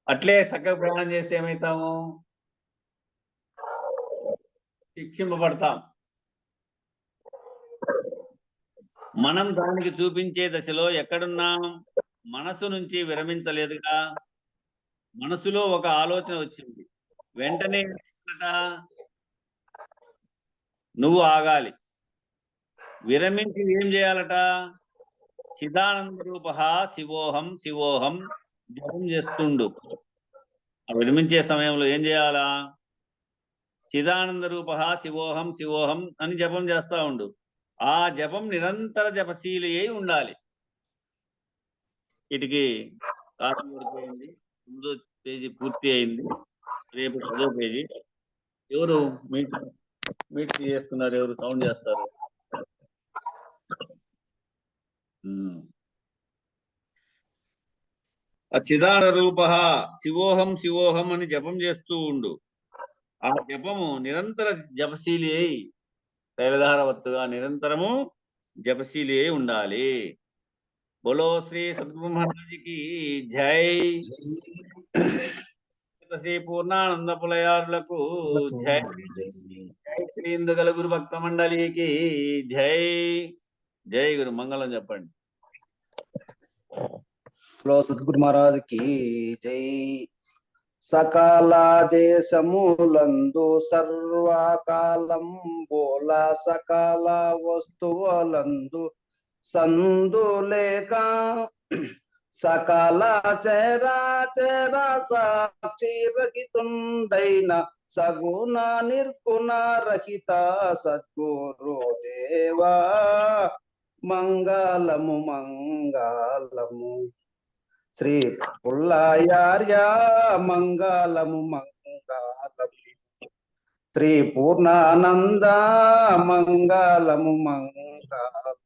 అట్లే చక్కగా ప్రయాణం చేస్తే ఏమవుతాము? శిక్షింపబడతాం. మనం దానికి చూపించే దశలో ఎక్కడున్నాం? మనసు నుంచి విరమించలేదుగా. మనసులో ఒక ఆలోచన వచ్చింది, వెంటనే నువ్వు ఆగాలి. విరమించి ఏం చేయాలట? చిదానంద రూప శివోహం శివోహం జపం చేస్తుండు. విరమించే సమయంలో ఏం చేయాలా? చిదానంద రూప శివోహం శివోహం అని జపం చేస్తా ఉండు. ఆ జపం నిరంతర జపశీలి అయి ఉండాలి. ఇటుకి కాలం పడిపోయింది, 9వ పేజీ పూర్తి అయింది. రేపు 10వ పేజీ. ఎవరు మీట్ చేసుకున్నారు? ఎవరు సౌండ్ చేస్తారు? చిదాన రూప శివోహం శివోహం అని జపం చేస్తూ ఉండు. ఆ జపము నిరంతర జపశీలి అయి, తైలధారవత్తుగా నిరంతరము జపశీలి అయి ఉండాలి. బోలో శ్రీ సద్గురు మహారాజుకి జై. శ్రీ పూర్ణానంద పులయారులకు జై. జై శ్రీ ఇందుగల గురు భక్త మండలికి జై. జై గురు. మంగళం చెప్పండి. సద్గురు మహారాజ్ కి జై. సకాల దేశములందు సర్వకాలం బోల సకాల వస్తువులందు సందులేక సకాల చరాచర సాక్షి రహితుండైన సగుణ నిర్గుణ రహిత సద్గురు దేవా మంగళము మంగళము. శ్రీ పుల్లయార్య మంగళము మంగళము. శ్రీ పూర్ణానంద మంగళము మంగళము.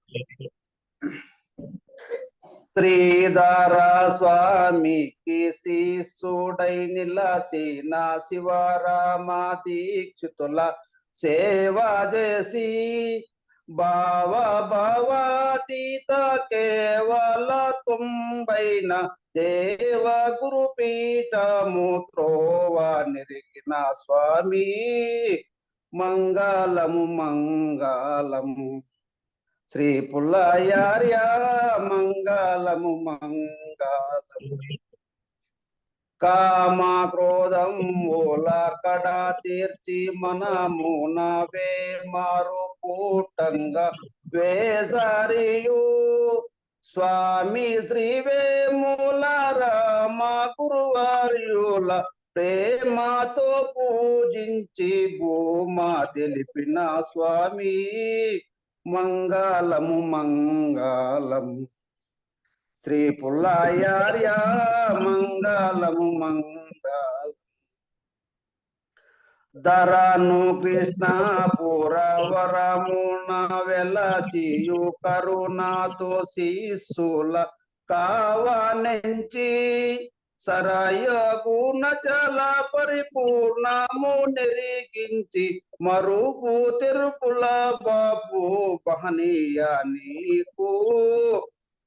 శ్రీధర స్వామికి శిశుడై నిలసిన శివరామ దీక్షితుల సేవ చేసి భావ భావాతీత కేవల తుంబైన దేవ గురు పీఠము త్రోవ నిరిగిన స్వామి మంగళము మంగళము. శ్రీ పుల్లయార్య మంగళము మంగళము. కామ క్రోధం మూల కడ తీర్చి మనమున వేమారు కూటంగా వేసరియు స్వామి శ్రీ వేముల రామ గురువార్యుల ప్రేమతో పూజించి భూమా తెలిపిన స్వామి మంగళము మంగళము. శ్రీ పుల్లయార్య మంగళము మంగళము. ధరను కృష్ణ పురవరమున వెలసియు కరుణతో శిశుల కావనెంచి సరయ గుణ చల పరిపూర్ణము నెరిగించి మరుపు తెరుపుల బాపు బహనీయ నీకు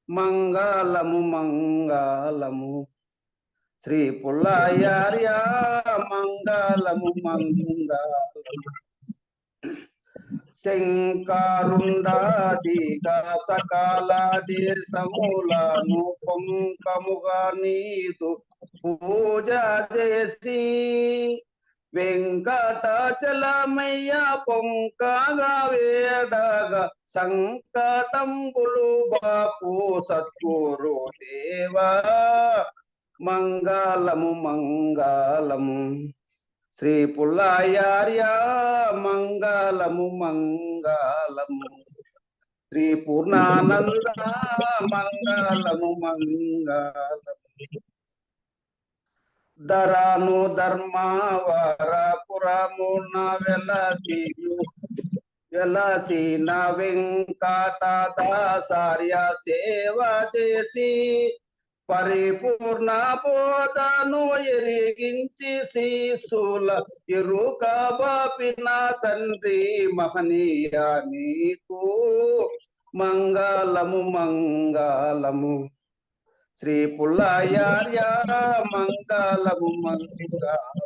మంగళము మంగళము. శ్రీ పుల్లయార్య మంగళము మంగళము. శంకరుండాదిగా సకాల దేశములను పొంకముగా నీదు పూజ చేసి వెంకటాచలమయ్య పొంకగా వేడగా సంకటంబులు బాపు సద్గురు దేవా మంగళము మంగళము శ్రీ పుల్లయార్య మంగళము మంగళము శ్రీ పూర్ణానంద మంగళము మంగళము ధరాను ధర్మవరపురమున వెలసిన వెంకటదాసార్య సేవ చేసి పరిపూర్ణ బోధను ఎరిగించి శిశుల ఎరుక బాపిన తండ్రి మహనీయ నీకు మంగళము మంగళము శ్రీ పుల్లయార్య మంగళము మంగళము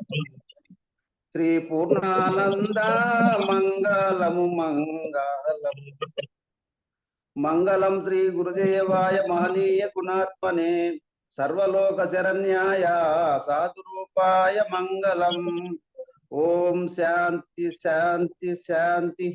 శ్రీ పూర్ణానంద మంగళము మంగళము మంగళం శ్రీ గురుదేవాయ మహనీయ గుణాత్మనే సర్వలోక శరణ్యాయ సాధురూపాయ మంగళం. ఓం శాంతి శాంతి శాంతి.